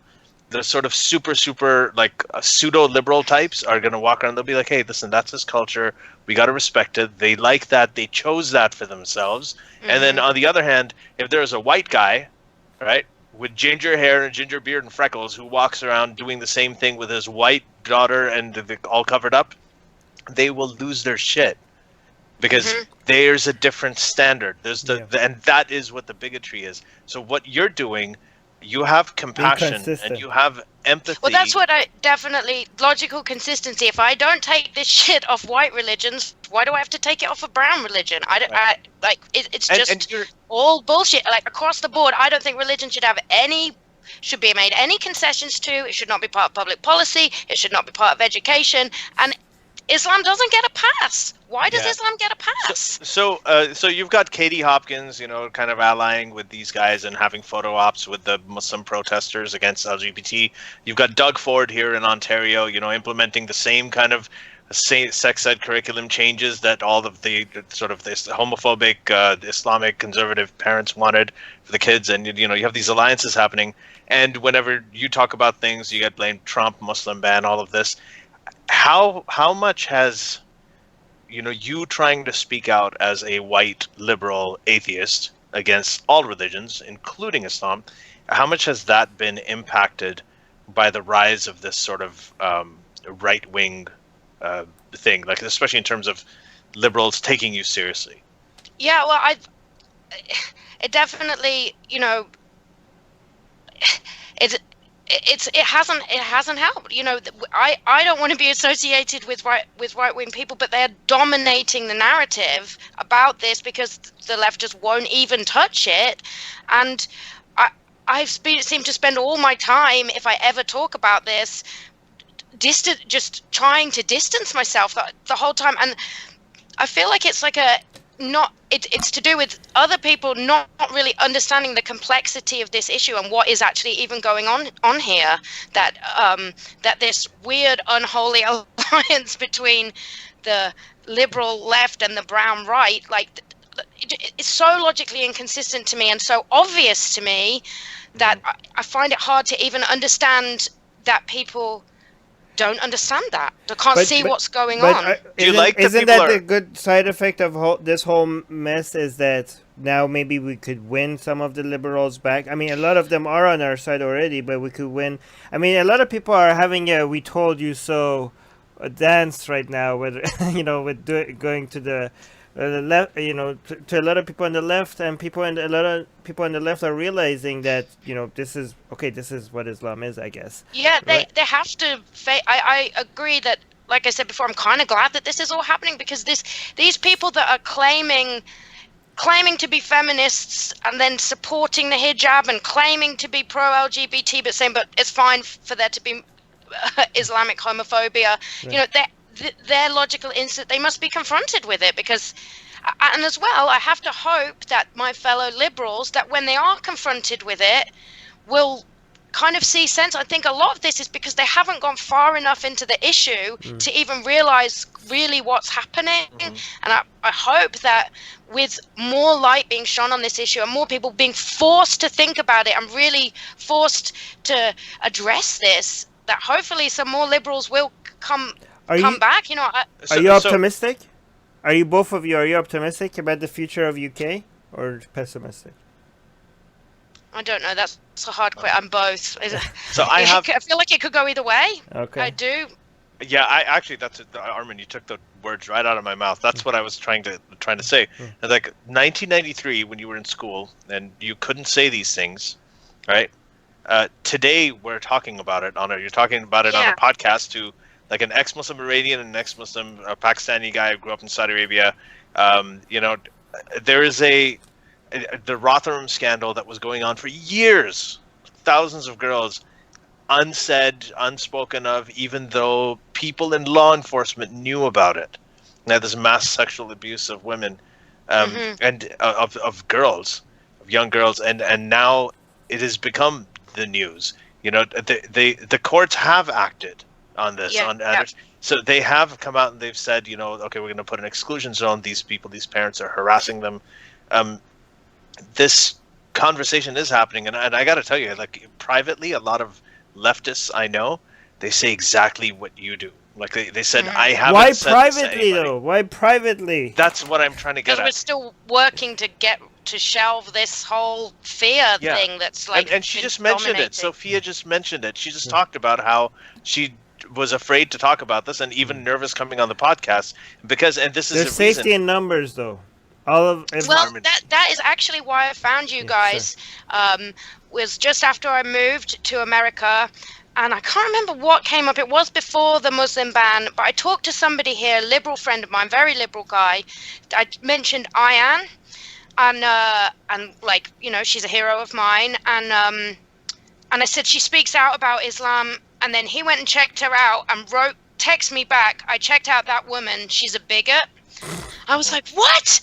the sort of super like pseudo-liberal types are going to walk around. They'll be like, hey, listen, that's his culture. We got to respect it. They like that. They chose that for themselves. Mm-hmm. And then on the other hand, if there's a white guy, right, with ginger hair and ginger beard and freckles who walks around doing the same thing with his white daughter and all covered up, they will lose their shit. Because there's a different standard. There's and that is what the bigotry is. So what you're doing, you have compassion and you have empathy. Well, that's what I definitely logical consistency. If I don't take this shit off white religions, why do I have to take it off a brown religion? It's just all bullshit. Like across the board, I don't think religion should be made any concessions to. It should not be part of public policy. It should not be part of education. And Islam doesn't get a pass. Why does Islam get a pass? So you've got Katie Hopkins, kind of allying with these guys and having photo ops with the Muslim protesters against LGBT. You've got Doug Ford here in Ontario, implementing the same kind of sex ed curriculum changes that all of the sort of this homophobic Islamic conservative parents wanted for the kids. And, you have these alliances happening. And whenever you talk about things, you get blamed Trump, Muslim ban, all of this. How much has you trying to speak out as a white liberal atheist against all religions, including Islam, how much has that been impacted by the rise of this sort of right-wing thing, like especially in terms of liberals taking you seriously? Yeah, well, it definitely, it hasn't helped. I don't want to be associated with right-wing people, but they're dominating the narrative about this because the left just won't even touch it. And I seem to spend all my time, if I ever talk about this, just trying to distance myself the whole time. And I feel like it's like it's to do with other people not really understanding the complexity of this issue and what is actually even going on here. That this weird unholy alliance between the liberal left and the brown right, like it's so logically inconsistent to me and so obvious to me that I find it hard to even understand that people don't understand that. They can't see what's going on. Isn't that the good side effect of this whole mess is that now maybe we could win some of the liberals back? I mean, a lot of them are on our side already, but we could win. I mean, a lot of people are having a "we told you so" dance right now with, going to the left, to a lot of people on the left, and a lot of people on the left are realizing that, this is what Islam is, I guess. Yeah, right? they have to. I agree that, like I said before, I'm kind of glad that this is all happening because these people that are claiming to be feminists and then supporting the hijab and claiming to be pro-LGBT, but saying, but it's fine for there to be Islamic homophobia. Right. Their logical instinct, they must be confronted with it because, and as well, I have to hope that my fellow liberals, that when they are confronted with it, will kind of see sense. I think a lot of this is because they haven't gone far enough into the issue to even realize really what's happening. And I hope that with more light being shone on this issue and more people being forced to think about it and really forced to address this, that hopefully some more liberals will come back. Are you optimistic? Are you both of you? Are you optimistic about the future of UK or pessimistic? I don't know. That's a hard question. I'm both. So I feel like it could go either way. Okay. I do. Yeah, that's Armin. You took the words right out of my mouth. That's what I was trying to say. Like 1993, when you were in school and you couldn't say these things, right? today we're talking about it on you're talking about it on a podcast to like an ex-Muslim Iranian and an ex-Muslim Pakistani guy who grew up in Saudi Arabia. There is the Rotherham scandal that was going on for years, thousands of girls, unsaid, unspoken of, even though people in law enforcement knew about it. Now there's mass sexual abuse of women and of girls, of young girls, and now it has become the news. The courts have acted on this. So they have come out and they've said, okay, we're going to put an exclusion zone. These parents are harassing them. This conversation is happening, and I got to tell you, like privately, a lot of leftists I know, they say exactly what you do. Like they said, I haven't. Why said privately though? Why privately? That's what I'm trying to get at. Because we're still working to shelve this whole fear thing that's like. And she just mentioned it. Sophia just mentioned it. She just talked about how she was afraid to talk about this and even nervous coming on the podcast because this is there's safety in numbers though. Well, that is actually why I found you guys. Was just after I moved to America, and I can't remember what came up. It was before the Muslim ban, but I talked to somebody here, a liberal friend of mine, very liberal guy. I mentioned Ayan, and like she's a hero of mine, and I said she speaks out about Islam, and then he went and checked her out and text me back. I checked out that woman. She's a bigot. I was like, what?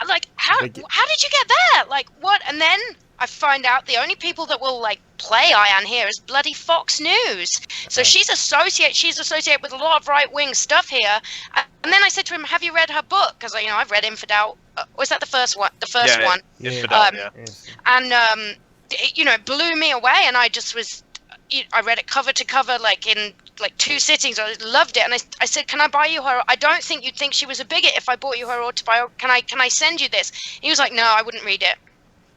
Like, how did you get that? Like, what? And then I find out the only people that will like play Ayan here is bloody Fox News. So she's associated with a lot of right-wing stuff here. And then I said to him, "Have you read her book?" Because I've read Infidel. Was that the first one? The first one. Infidel, And it blew me away. And I just was. I read it cover to cover, like in like 2 sittings. I loved it, and I said, "Can I buy you her? I don't think you'd think she was a bigot if I bought you her autobiography. Can I send you this?" He was like, "No, I wouldn't read it."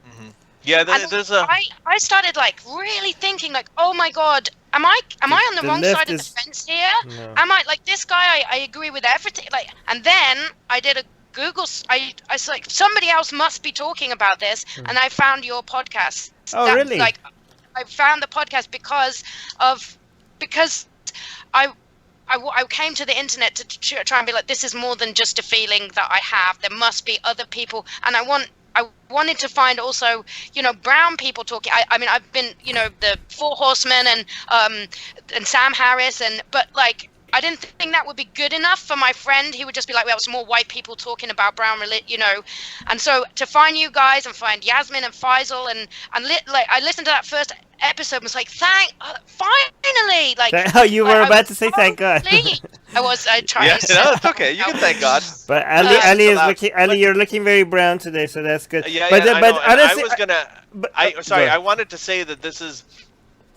Mm-hmm. Yeah, there's I started like really thinking like, "Oh my God, am I on the wrong side of the fence here? No. Am I like this guy? I agree with everything." Like, and then I did a Google. I was like, somebody else must be talking about this, and I found your podcast. Oh, really? Like, I found the podcast because I came to the internet to try and be like, this is more than just a feeling that I have. There must be other people, and I wanted to find also, brown people talking. I mean, I've been, the Four Horsemen and Sam Harris, but like, I didn't think that would be good enough for my friend. He would just be like, well, it's more white people talking about brown religion, And so to find you guys and find Yasmin and Faisal and I listened to that first episode and was like, finally! Like, you were about to say thank God. I tried. Yeah, no, it's okay. You can thank God. But Ali is looking. Ali, you're looking very brown today, so that's good. But honestly, I wanted to say that this is.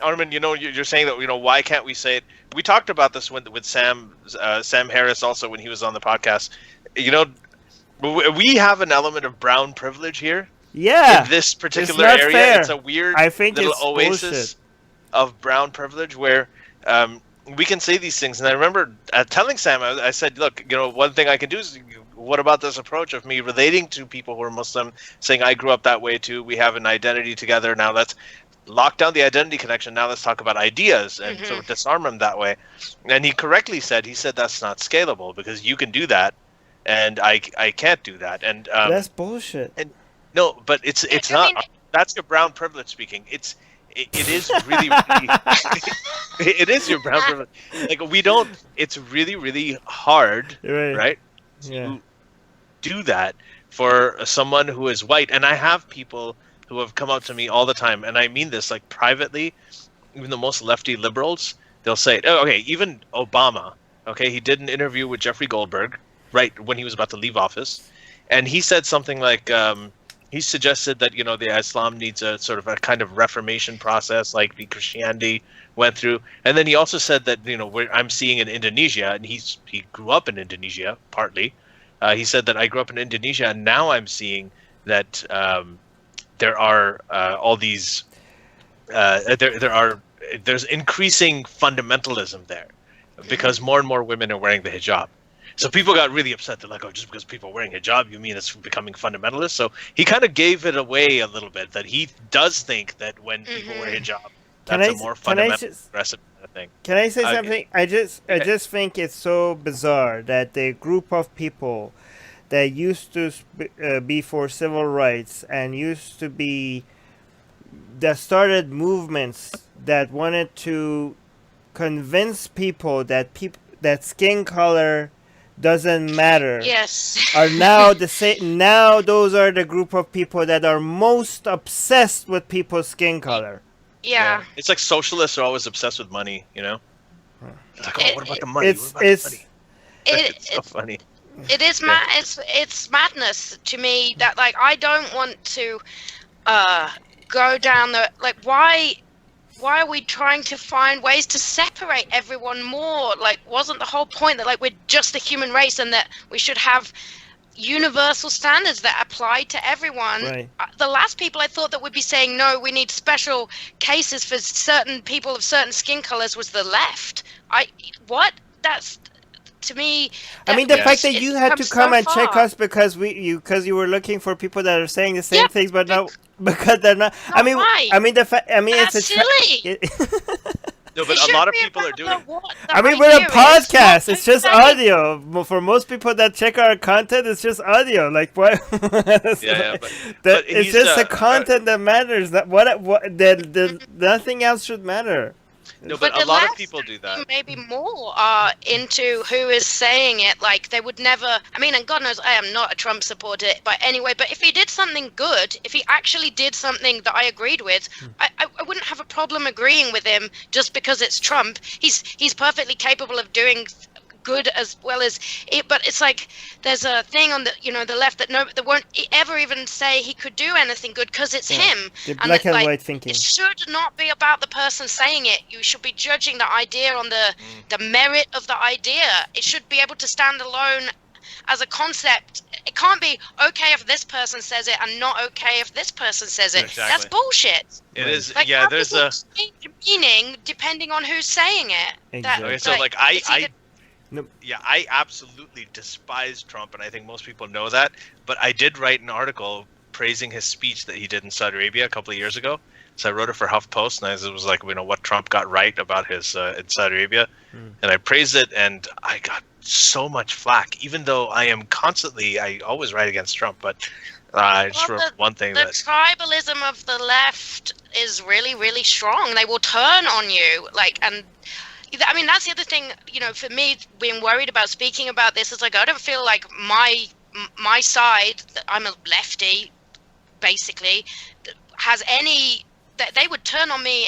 Armin, you're saying that, why can't we say it? We talked about this with Sam Harris also when he was on the podcast. We have an element of brown privilege here. Yeah. In this particular area, fair. It's a weird little oasis bullshit. Of brown privilege where we can say these things. And I remember telling Sam, I said, look, one thing I can do is, what about this approach of me relating to people who are Muslim, saying I grew up that way too. We have an identity together. Now let's lock down the identity connection. Now let's talk about ideas and sort of disarm them that way. And he correctly said, that's not scalable because you can do that and I can't do that. And that's bullshit. And no, but it's not. That's your brown privilege speaking. It is really, really it is your brown privilege. Like it's really, really hard, right? To do that for someone who is white. And I have people who have come up to me all the time, and I mean this like privately, even the most lefty liberals, they'll say, oh, okay, even Obama, okay, he did an interview with Jeffrey Goldberg, right, when he was about to leave office, and he said something like, he suggested that, the Islam needs a sort of a kind of reformation process like the Christianity went through, and then he also said that, I'm seeing in Indonesia, and he grew up in Indonesia, partly, he said that I grew up in Indonesia, and now I'm seeing that, there are all these. There's increasing fundamentalism there, because more and more women are wearing the hijab. So people got really upset. They're like, oh, just because people are wearing hijab, you mean it's becoming fundamentalist? So he kind of gave it away a little bit, that he does think that when people wear hijab, that's a more fundamental, progressive kind of thing. Can I say something? I just think it's so bizarre that the group of people that used to be for civil rights and used to be that started movements that wanted to convince people that skin color doesn't matter. Yes. Are now the same. Now those are the group of people that are most obsessed with people's skin color. Yeah. It's like socialists are always obsessed with money, you know? It's like, oh, what about the money? It's so funny. It is it's madness to me that, like, I don't want to go down the, like, why are we trying to find ways to separate everyone more? Like, wasn't the whole point that, like, we're just the human race and that we should have universal standards that apply to everyone? Right. The last people I thought that would be saying, no, we need special cases for certain people of certain skin colors was the left. That's, to me, I mean, the fact that you had to come and check us because you were looking for people that are saying the same things, but not because they're not. I mean, it's silly. No, but a lot of people are doing. We're a podcast. It's just audio. For most people that check our content, it's just audio. Like what? But it's just the content that matters. That nothing else should matter. No, but a lot of people do that. Maybe more are into who is saying it. Like, they would never. I mean, and God knows I am not a Trump supporter, but anyway. But if he did something good, if he actually did something that I agreed with, I wouldn't have a problem agreeing with him just because it's Trump. He's perfectly capable of doing good as well as it, but it's like there's a thing on the the left that they won't ever even say he could do anything good because it's him. The black and white thinking. It should not be about the person saying it. You should be judging the idea on the merit of the idea. It should be able to stand alone as a concept. It can't be okay if this person says it and not okay if this person says it. Exactly. That's bullshit. It is. Like, Yeah, there's a meaning depending on who's saying it. Exactly. Okay, so like Nope. Yeah, I absolutely despise Trump, and I think most people know that. But I did write an article praising his speech that he did in Saudi Arabia a couple of years ago. So I wrote it for HuffPost, and it was like, what Trump got right about his in Saudi Arabia, and I praised it, and I got so much flack. Even though I always write against Trump, but I just wrote one thing the tribalism of the left is really, really strong. They will turn on you, and. I mean, that's the other thing, for me, being worried about speaking about this is like, I don't feel like my side, I'm a lefty, basically, has any, that they would turn on me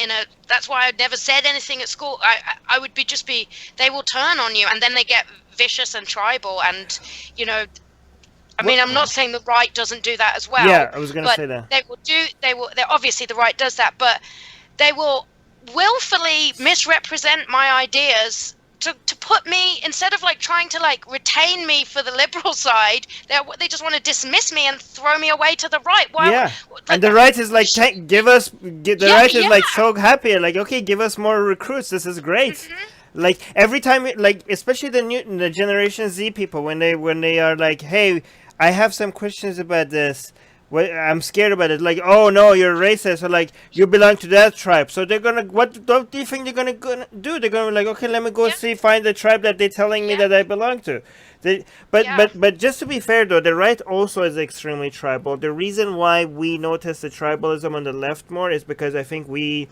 that's why I'd never said anything at school. I would they will turn on you, and then they get vicious and tribal, and, I mean, I'm not saying the right doesn't do that as well. Yeah, I was going to say that. They're obviously the right does that, but they will willfully misrepresent my ideas to put me, instead of like trying to like retain me for the liberal side, they just want to dismiss me and throw me away to the right. Why, and the right is like, right is like so happy, like, okay, give us more recruits, this is great. Like every time, like especially the Generation Z people, when they are like, hey, I have some questions about this, I'm scared about it. Like, oh no, you're racist. Or like, you belong to that tribe. So they're gonna. What do you think they're gonna do? They're gonna be like, okay, let me go find the tribe that they're telling me that I belong to. But just to be fair though, the right also is extremely tribal. The reason why we notice the tribalism on the left more is because I think we.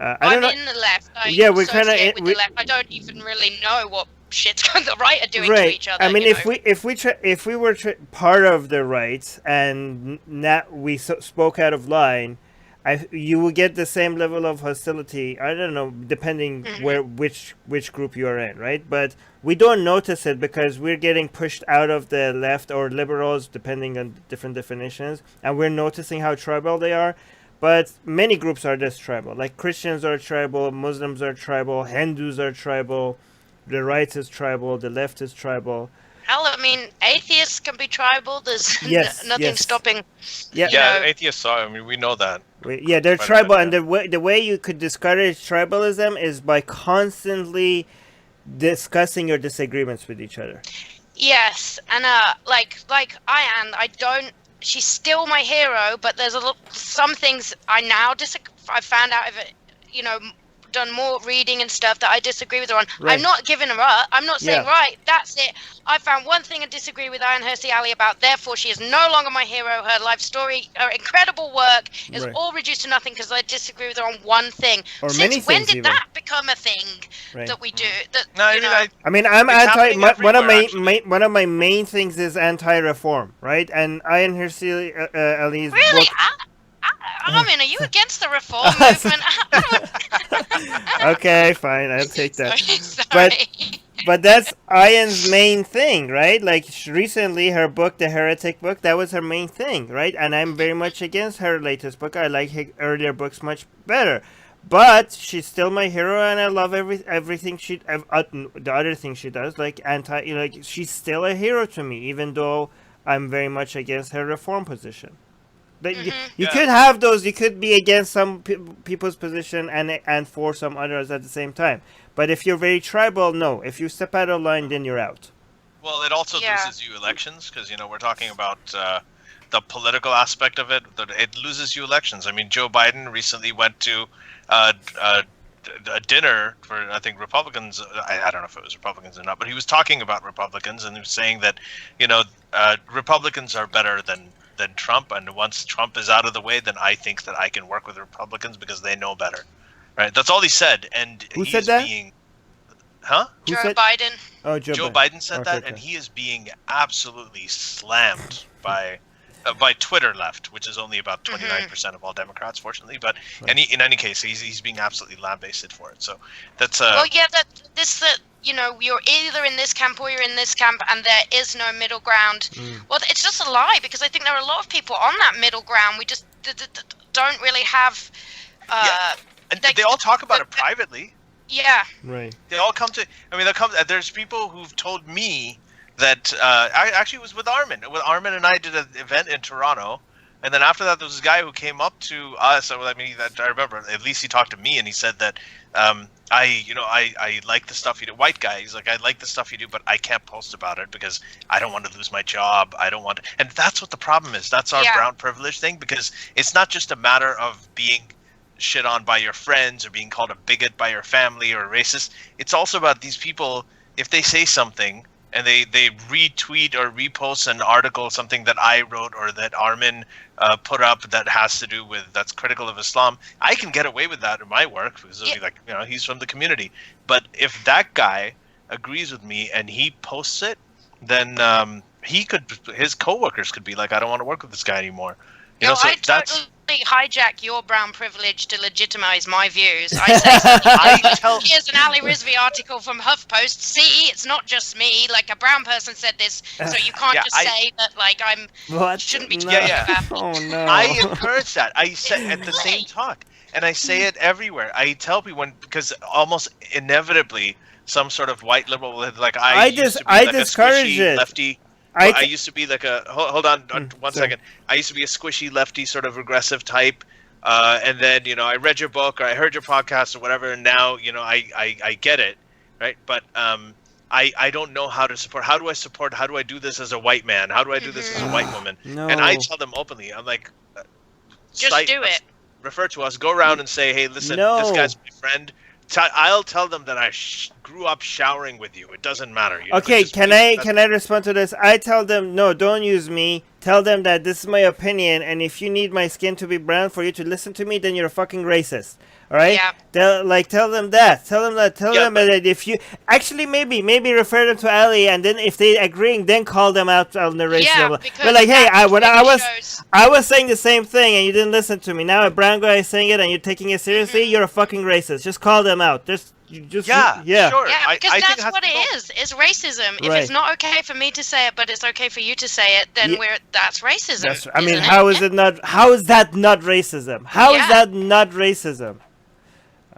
I'm in the left. We're kind of with the left. I don't even really know what shit the right are doing to each other. I mean, if we were part of the right and we spoke out of line, you would get the same level of hostility. I don't know, depending which group you are in, right? But we don't notice it because we're getting pushed out of the left, or liberals, depending on different definitions, and we're noticing how tribal they are. But many groups are this tribal. Like Christians are tribal, Muslims are tribal, Hindus are tribal. The right is tribal, the left is tribal. Hell, I mean, atheists can be tribal. There's nothing stopping. Atheists are. I mean, we know that. They're tribal, and the way you could discourage tribalism is by constantly discussing your disagreements with each other. Yes, and like I don't. She's still my hero, but there's some things I now disagree. I found out of it, you know, done more reading and stuff that I disagree with her on. Right. I'm not giving her up. I'm not saying Yeah. right, that's it. I found one thing I disagree with Ian Hersey Ali about. Therefore, she is no longer my hero. Her life story, her incredible work is Right. all reduced to nothing because I disagree with her on one thing. Or Since many when things did even. that become a thing Right. that we do? That No, I you mean, know, I mean, I'm It's anti. happening One of everywhere, one of my main things is anti-reform, right? And Ian Hersey Ali's really. book. I mean, are you against the reform movement? Okay, fine, I'll take that. Sorry. But that's Ian's main thing, right? Like recently, her book, the Heretic book, that was her main thing, right? And I'm very much against her latest book. I like her earlier books much better. But she's still my hero, and I love everything she, the other thing she does, like she's still a hero to me, even though I'm very much against her reform position. But you Yeah. could have those. You could be against some people's position and for some others at the same time. But if you're very tribal, no. If you step out of line, then you're out. Well, it also Yeah. loses you elections because we're talking about the political aspect of it. That it loses you elections. I mean, Joe Biden recently went to a dinner for I think Republicans. I don't know if it was Republicans or not, but he was talking about Republicans and he was saying that Republicans are better than Trump, and once Trump is out of the way, then I think that I can work with Republicans because they know better. Right? That's all he said. And Who he said is that? being, huh? Who Joe said? Biden. Oh, Joe Biden said Okay, that, okay. and he is being absolutely slammed by Twitter left, which is only about 29% of all Democrats, fortunately. But in any case, he's being absolutely lambasted for it. So that's Well, yeah, you're either in this camp or you're in this camp, and there is no middle ground. Well, it's just a lie because I think there are a lot of people on that middle ground. We just don't really have. and they all talk about it privately. Yeah. Right. They all come to. I mean, there's people who've told me that I actually was with Armin. Armin and I did an event in Toronto, and then after that, there was this guy who came up to us. I remember at least he talked to me, and he said that I like the stuff you do. White guy, he's like, I like the stuff you do, but I can't post about it because I don't want to lose my job. I don't want to, and that's what the problem is. That's our brown privilege thing, because it's not just a matter of being shit on by your friends or being called a bigot by your family or racist. It's also about these people, if they say something and they retweet or repost an article, something that I wrote or that Armin put up that has to do with, that's critical of Islam, I can get away with that in my work because it'll be like, he's from the community. But if that guy agrees with me and he posts it, then his coworkers could be like, I don't want to work with this guy anymore. I totally hijack your brown privilege to legitimize my views. I say, here's an Ali Rizvi article from HuffPost. See, it's not just me. Like, a brown person said this, so you can't say that, like, shouldn't be talking about. Oh, no. I encourage that. I say at the same talk, and I say it everywhere. I tell people because almost inevitably some sort of white liberal, like I discourage it. Lefty. I used to be like a hold on one second. I used to be a squishy lefty sort of regressive type, and then I read your book or I heard your podcast or whatever, and now I get it, right? But I don't know how to support. How do I support? How do I do this as a white man? How do I do this as a white woman? No. And I tell them openly. I'm like, just do it. Refer to us. Go around and say, hey, listen, this guy's my friend. I'll tell them that I grew up showering with you. It doesn't matter. Okay, can I respond to this? I tell them, no, don't use me. Tell them that this is my opinion, and if you need my skin to be brown for you to listen to me, then you're a fucking racist. All right? Yeah. Tell them that. Tell them that if you actually maybe refer them to Ali, and then if they agreeing, then call them out on the race level. But like, hey, I was saying the same thing, and you didn't listen to me. Now a brown guy is saying it, and you're taking it seriously. You're a fucking racist. Just call them out. Sure. Yeah, because that's what it is. It's racism. If it's not okay for me to say it, but it's okay for you to say it, then that's racism. I mean, how is it not? How is that not racism? How is that not racism?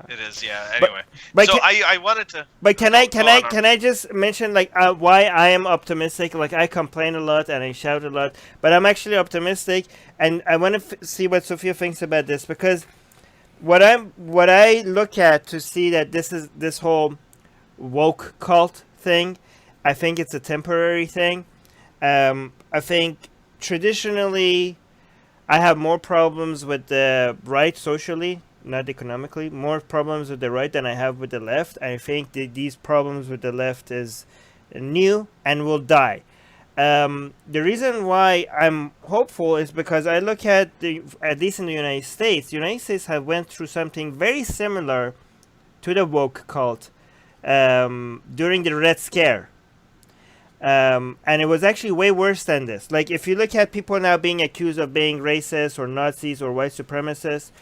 It is, yeah. Anyway, but so I wanted to. But can I just mention like why I am optimistic? Like I complain a lot and I shout a lot, but I'm actually optimistic, and I want to see what Sophia thinks about this, because what I look at to see that this whole woke cult thing, I think it's a temporary thing. I think traditionally, I have more problems with the right socially, not economically, more problems with the right than I have with the left. I think that these problems with the left is new and will die. The reason why I'm hopeful is because I look at at least in the United States have went through something very similar to the woke cult during the Red Scare. And it was actually way worse than this. Like, if you look at people now being accused of being racist or Nazis or white supremacists,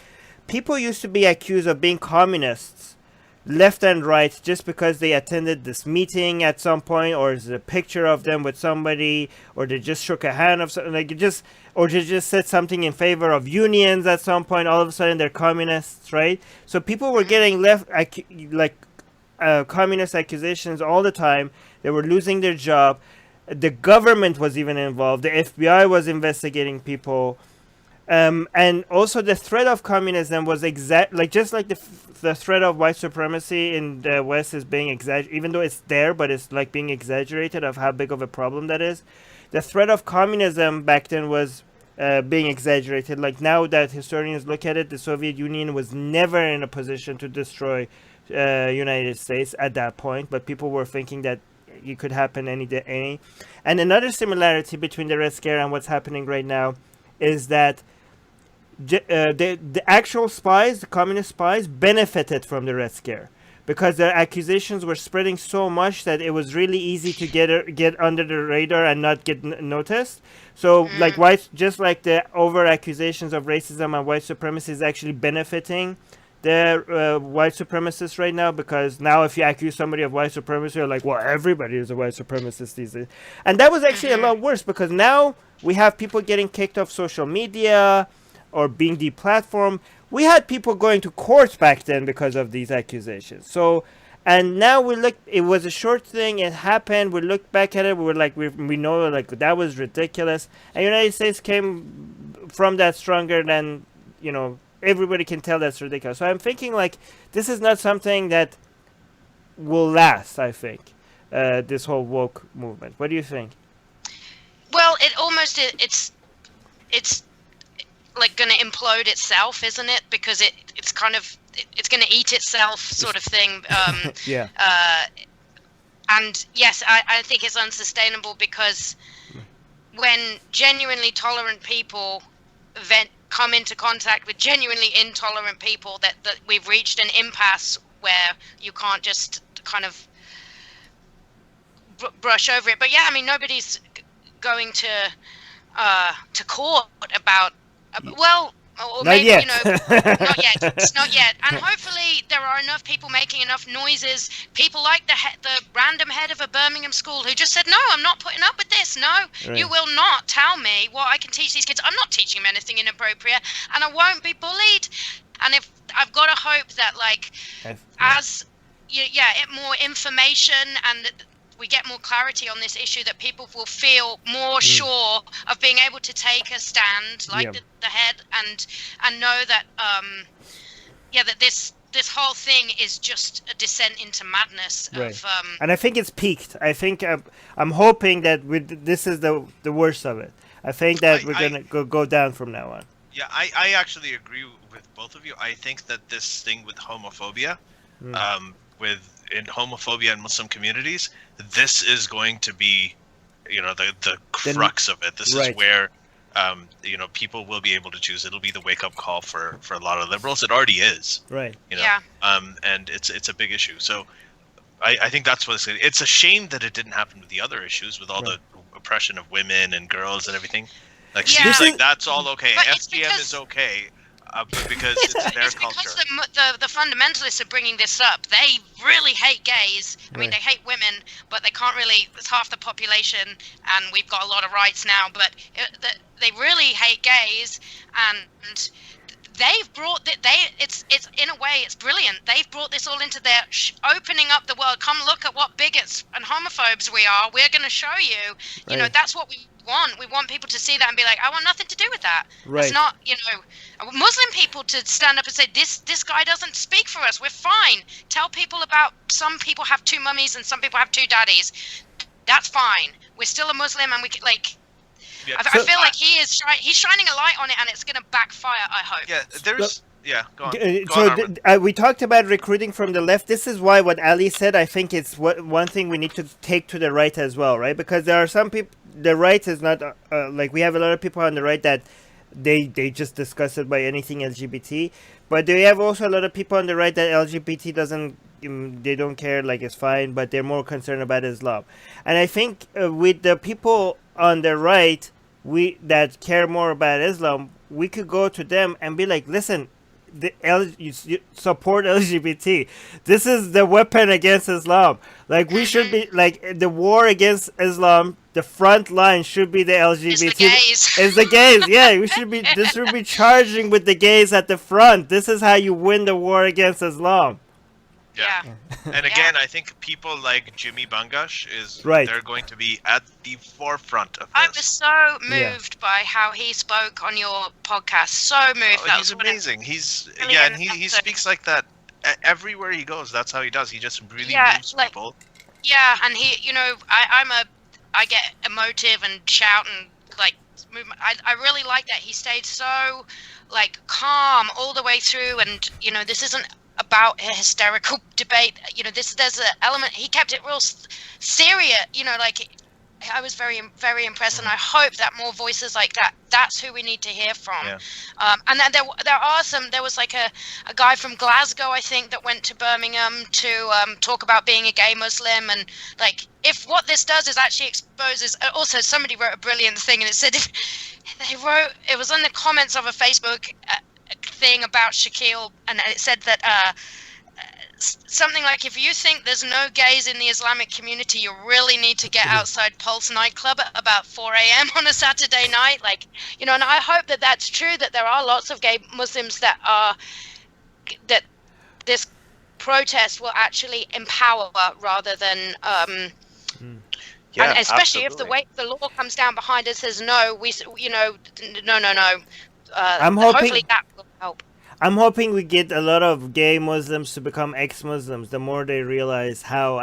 people used to be accused of being communists left and right just because they attended this meeting at some point, or there's a picture of them with somebody, or they just shook a hand of something, or they just said something in favor of unions at some point. All of a sudden they're communists, right? So people were getting communist accusations all the time. They were losing their job. The government was even involved. The FBI was investigating people. And also the threat of communism was just like the threat of white supremacy in the West is being exaggerated, even though it's there, but it's like being exaggerated of how big of a problem that is. The threat of communism back then was being exaggerated. Like, now that historians look at it, the Soviet Union was never in a position to destroy United States at that point, but people were thinking that it could happen any day. And another similarity between the Red Scare and what's happening right now is that the actual spies, the communist spies, benefited from the Red Scare because their accusations were spreading so much that it was really easy to get under the radar and not get noticed. So, like, just like the over accusations of racism and white supremacy is actually benefiting the white supremacists right now, because now if you accuse somebody of white supremacy, you're like, well, everybody is a white supremacist these days. And that was actually a lot worse, because now we have people getting kicked off social media or being deplatformed. We had people going to court back then because of these accusations. So, and now we look, it was a short thing, it happened, we look back at it, we were like, we know, like, that was ridiculous. And the United States came from that stronger than, everybody can tell that's ridiculous. So I'm thinking, like, this is not something that will last, I think, this whole woke movement. What do you think? Well, it's like going to implode itself, isn't it? Because it's kind of, it's going to eat itself, sort of thing. Yeah. And yes, I think it's unsustainable, because when genuinely tolerant people come into contact with genuinely intolerant people, that we've reached an impasse where you can't just kind of brush over it. But yeah, I mean, nobody's going to court about or not maybe yet. not yet. And hopefully there are enough people making enough noises, people like the random head of a Birmingham school who just said, no, I'm not putting up with this. No, right. You will not tell me what I can teach these kids. I'm not teaching them anything inappropriate, and I won't be bullied. And if I've got to hope that, like, more information and we get more clarity on this issue, that people will feel more sure of being able to take a stand, like the head, and know that that this whole thing is just a descent into madness. Right. And I think it's peaked. I think I'm hoping that this is the worst of it. I think that we're gonna go down from now on. Yeah, I actually agree with both of you. I think that this thing with homophobia, in homophobia in Muslim communities, this is going to be, the crux of it. This is where, people will be able to choose. It'll be the wake-up call for a lot of liberals. It already is. Right. And it's a big issue. So I think that's what it's a shame that it didn't happen with the other issues, with all the oppression of women and girls and everything. Like, seems like that's all okay. But FGM is okay. Because it's their culture. Because the fundamentalists are bringing this up. They really hate gays. I mean, they hate women, but they can't really. It's half the population, and we've got a lot of rights now. But they really hate gays, and they've brought it's in a way it's brilliant. They've brought this all into their opening up the world. Come look at what bigots and homophobes we are. We're going to show you. You know, that's what we want. We want people to see that and be like, I want nothing to do with that. It's not, Muslim people to stand up and say, this guy doesn't speak for us. We're fine. Tell people about, some people have two mummies and some people have two daddies. that's fine. We're still a Muslim, and we can, like. Yeah. I feel like he's shining a light on it, and it's going to backfire. I hope. Yeah, there's. Yeah, go on. We talked about recruiting from the left. This is why what Ali said, I think it's one thing we need to take to the right as well, right? Because there are some people, the right is not, like we have a lot of people on the right that they just discuss it by anything LGBT. But they have also a lot of people on the right that LGBT doesn't, they don't care, like it's fine, but they're more concerned about Islam. And I think with the people on the right, that care more about Islam, we could go to them and be like, listen, you support LGBT. This is the weapon against Islam. Like we should be like the war against Islam. The front line should be the LGBT. It's the gays. It's the gays. Yeah, we should be. This should be charging with the gays at the front. This is how you win the war against Islam. Yeah. And again, I think people like Jimmy Bangash Right. they're going to be at the forefront of this. I was so moved by how he spoke on your podcast. So moved. That He's was amazing. He's really and he episode. speaks like that everywhere he goes. That's how he does. He just really moves like, people. Yeah, and he, I get emotive and shout and like movement. I really like that. He stayed so like calm all the way through, and this isn't about a hysterical debate. There's an element. He kept it real serious. Like I was very, very impressed, and I hope that more voices like that. That's who we need to hear from. Yeah. And then there was like a guy from Glasgow, I think, that went to Birmingham to talk about being a gay Muslim, and like if what this does is actually exposes. Also, somebody wrote a brilliant thing, and it said it was on the comments of a Facebook thing about Shaquille, and it said that something like, if you think there's no gays in the Islamic community, you really need to get outside Pulse nightclub at about 4 a.m. on a Saturday night. Like, and I hope that that's true, that there are lots of gay Muslims that this protest will actually empower rather than Yeah, and especially absolutely. if the law comes down behind us, says no, no. I'm hoping hopefully that will help. I'm hoping we get a lot of gay Muslims to become ex-Muslims. The more they realize how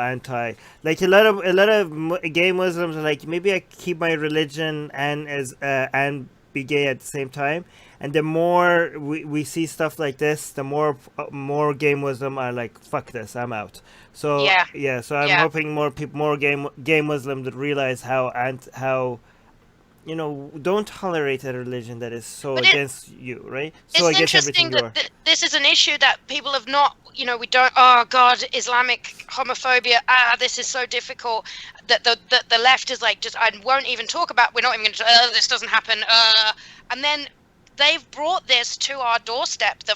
like a lot of gay Muslims are like, maybe I keep my religion and be gay at the same time. And the more we see stuff like this, the more gay Muslim are like, fuck this, I'm out. So so I'm hoping more gay Muslims that realize how don't tolerate a religion that is so against you, right? So it's against interesting everything that this is an issue that people have not, we don't, oh God, Islamic homophobia, this is so difficult, that the left is like, just, I won't even talk about, we're not even going to, this doesn't happen, and then they've brought this to our doorstep. They're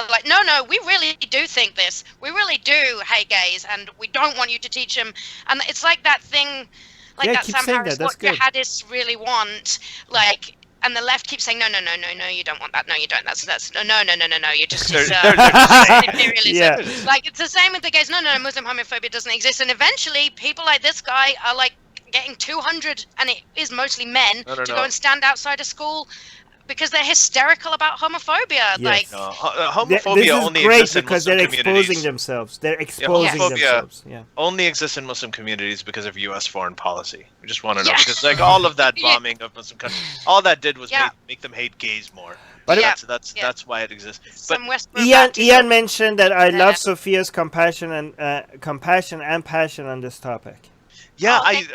like, no, we really do think this. We really do hate gays, and we don't want you to teach them. And it's like that thing, like that Sam Harris, what jihadists really want, like, and the left keeps saying, no, you don't want that. No, you don't. That's no. You're just imperialism. Yeah. Like, it's the same with the gays. No, Muslim homophobia doesn't exist. And eventually, people like this guy are like getting 200, and it is mostly men, to go and stand outside a school because they're hysterical about homophobia. Yes. Like, homophobia only great exists in because Muslim they're communities. exposing themselves. They're exposing homophobia themselves. Yeah. only exists in Muslim communities because of U.S. foreign policy. We just want to know, because like all of that bombing of Muslim countries, all that did was make them hate gays more. But that's why it exists. But Ian mentioned that I love Sophia's compassion and passion on this topic. Yeah, I'm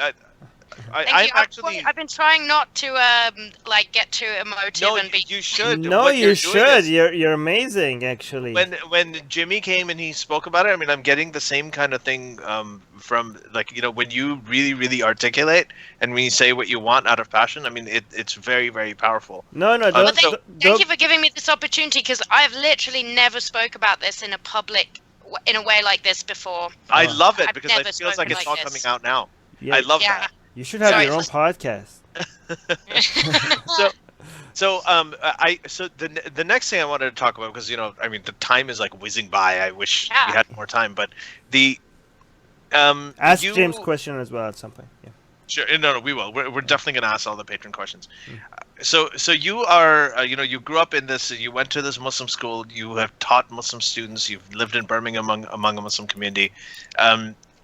actually. I've been trying not to like get too emotive and be. You should. No, you should. You're amazing, actually. When Jimmy came and he spoke about it, I mean, I'm getting the same kind of thing from, like, when you really, really articulate and when you say what you want out of passion. I mean, it's very, very powerful. No, thank you for giving me this opportunity, because I've literally never spoke about this in a way like this before. I love it, because never it feels like it's spoken all like coming this. out now. Yeah. I love that. You should have your own podcast. So the next thing I wanted to talk about, because I mean, the time is like whizzing by. I wish we had more time, but the ask James question as well at some point. Yeah. Sure. No, we will. We're definitely going to ask all the patron questions. So you are, you grew up in this. You went to this Muslim school. You have taught Muslim students. You've lived in Birmingham among a Muslim community.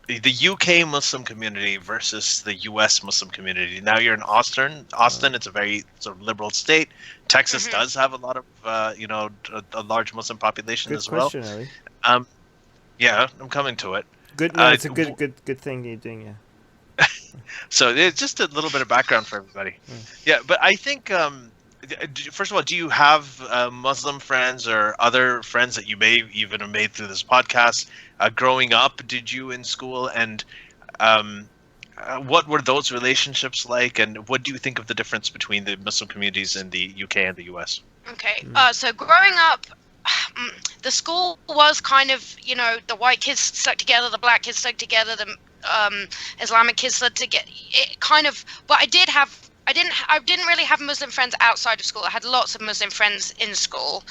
the UK Muslim community versus the US Muslim community. Now you're in Austin. It's a very sort of liberal state. Texas does have a lot of, a large Muslim population Good as well. question, Ali. Yeah, I'm coming to it. Good. No, it's a good thing you're doing. Yeah. So it's just a little bit of background for everybody. Yeah, but I think, first of all, do you have Muslim friends or other friends that you may even have made through this podcast growing up? Did you in school? And what were those relationships like? And what do you think of the difference between the Muslim communities in the UK and the US? Okay, so growing up, the school was kind of, the white kids stuck together, the black kids stuck together, the Islamic kids stuck together. It kind of, but I didn't really have Muslim friends outside of school. I had lots of Muslim friends in school,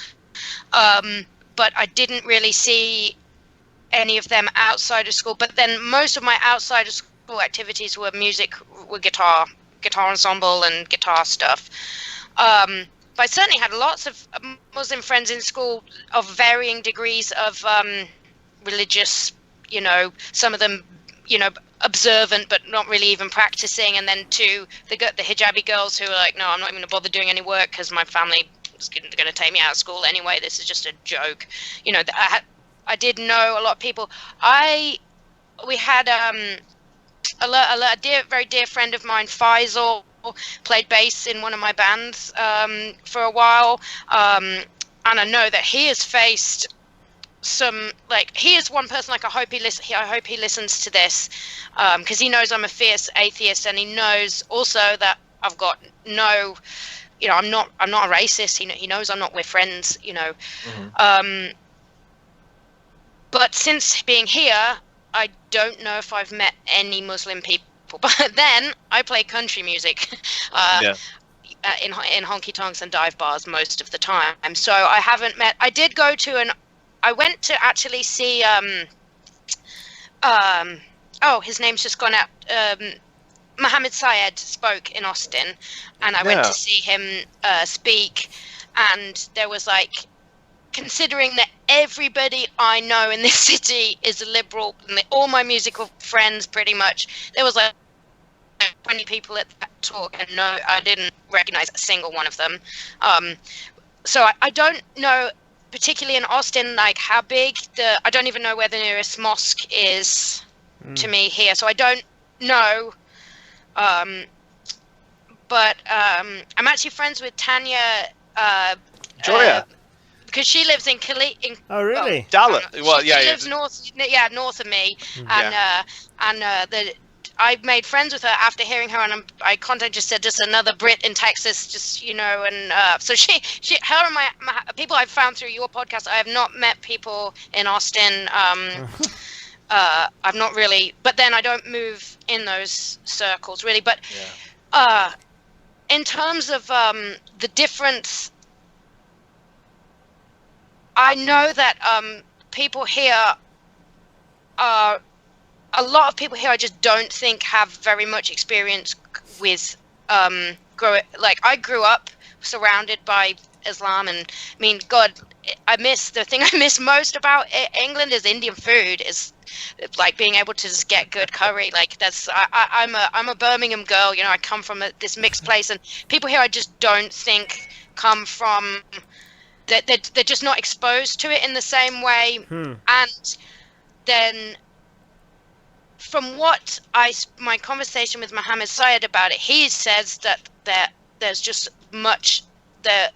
but I didn't really see any of them outside of school. But then most of my outside of school activities were music, were guitar ensemble and guitar stuff. But I certainly had lots of Muslim friends in school of varying degrees of religious, some of them, observant but not really even practicing, and then the hijabi girls who are like, no, I'm not even going to bother doing any work because my family is going to take me out of school anyway. This is just a joke. I did know a lot of people. We had a very dear friend of mine, Faisal, played bass in one of my bands for a while, and I know that he has faced he is one person, I hope he listens to this, because he knows I'm a fierce atheist, and he knows also that I've got no, I'm not a racist. He knows I'm not, we're friends, but since being here, I don't know if I've met any Muslim people. But then I play country music in honky tonks and dive bars most of the time, so I haven't met. I went to actually see his name's just gone out. Mohammed Syed spoke in Austin, and I went to see him speak, and there was considering that everybody I know in this city is a liberal, and all my musical friends pretty much, there was 20 people at that talk, and no, I didn't recognize a single one of them. So I don't know, particularly in Austin, how big I don't even know where the nearest mosque is to me here, so I don't know. But I'm actually friends with Tanya Joya. Because she lives in Oh, really? Dallas. Well, she lives north of me, and I made friends with her after hearing her, and I contacted, just said, just another Brit in Texas, just and so her and my people I've found through your podcast. I have not met people in Austin. I've not really, but then I don't move in those circles really. But in terms of the difference, I know that people here are. A lot of people here I just don't think have very much experience with I grew up surrounded by Islam, and I mean, God, the thing I miss most about England is Indian food, is being able to just get good curry. I'm a Birmingham girl, I come from this mixed place, and people here I just don't think come from, they're just not exposed to it in the same way. And then from what my conversation with Mohammed Syed about it, he says that there's just much that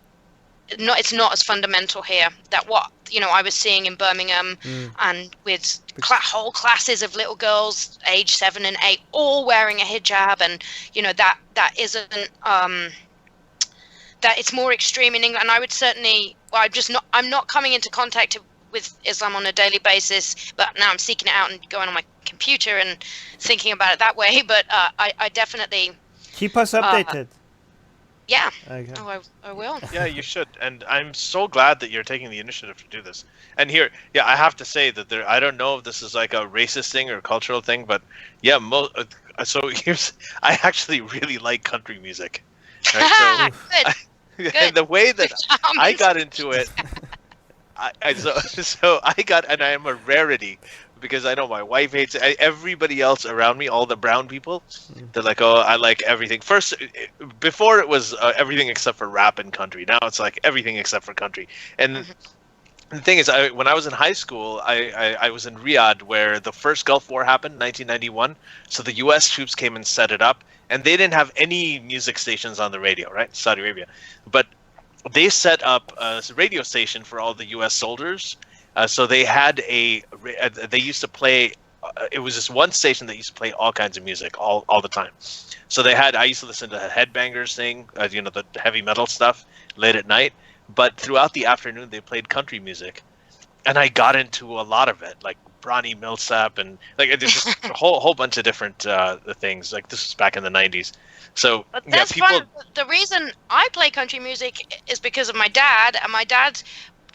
it's not as fundamental here. That what I was seeing in Birmingham, and with whole classes of little girls, age 7 and 8, all wearing a hijab, and that isn't that it's more extreme in England. And I would certainly, I'm not coming into contact with Islam on a daily basis, but now I'm seeking it out and going on my computer and thinking about it that way. But I definitely keep us updated. Yeah. Okay. Oh, I will. Yeah, you should. And I'm so glad that you're taking the initiative to do this. And here, I have to say that I don't know if this is a racist thing or cultural thing, but yeah, I actually really like country music. Right? Good. And the way that I got into it, so I got, and I am a rarity because I know my wife hates it. Everybody else around me, all the brown people, they're like, "Oh, I like everything." First, before it was everything except for rap and country. Now it's like everything except for country. And the thing is, when I was in high school, I was in Riyadh, where the first Gulf War happened, 1991. So the U.S. troops came and set it up, and they didn't have any music stations on the radio, right? Saudi Arabia, but they set up a radio station for all the U.S. soldiers. So they had they used to play. It was this one station that used to play all kinds of music all the time. So I used to listen to Headbangers sing, the heavy metal stuff late at night. But throughout the afternoon, they played country music, and I got into a lot of it, like Bronnie Millsap, and like there's just a whole bunch of different things. Like this was back in the '90s. So but that's fun. The reason I play country music is because of my dad, and my dad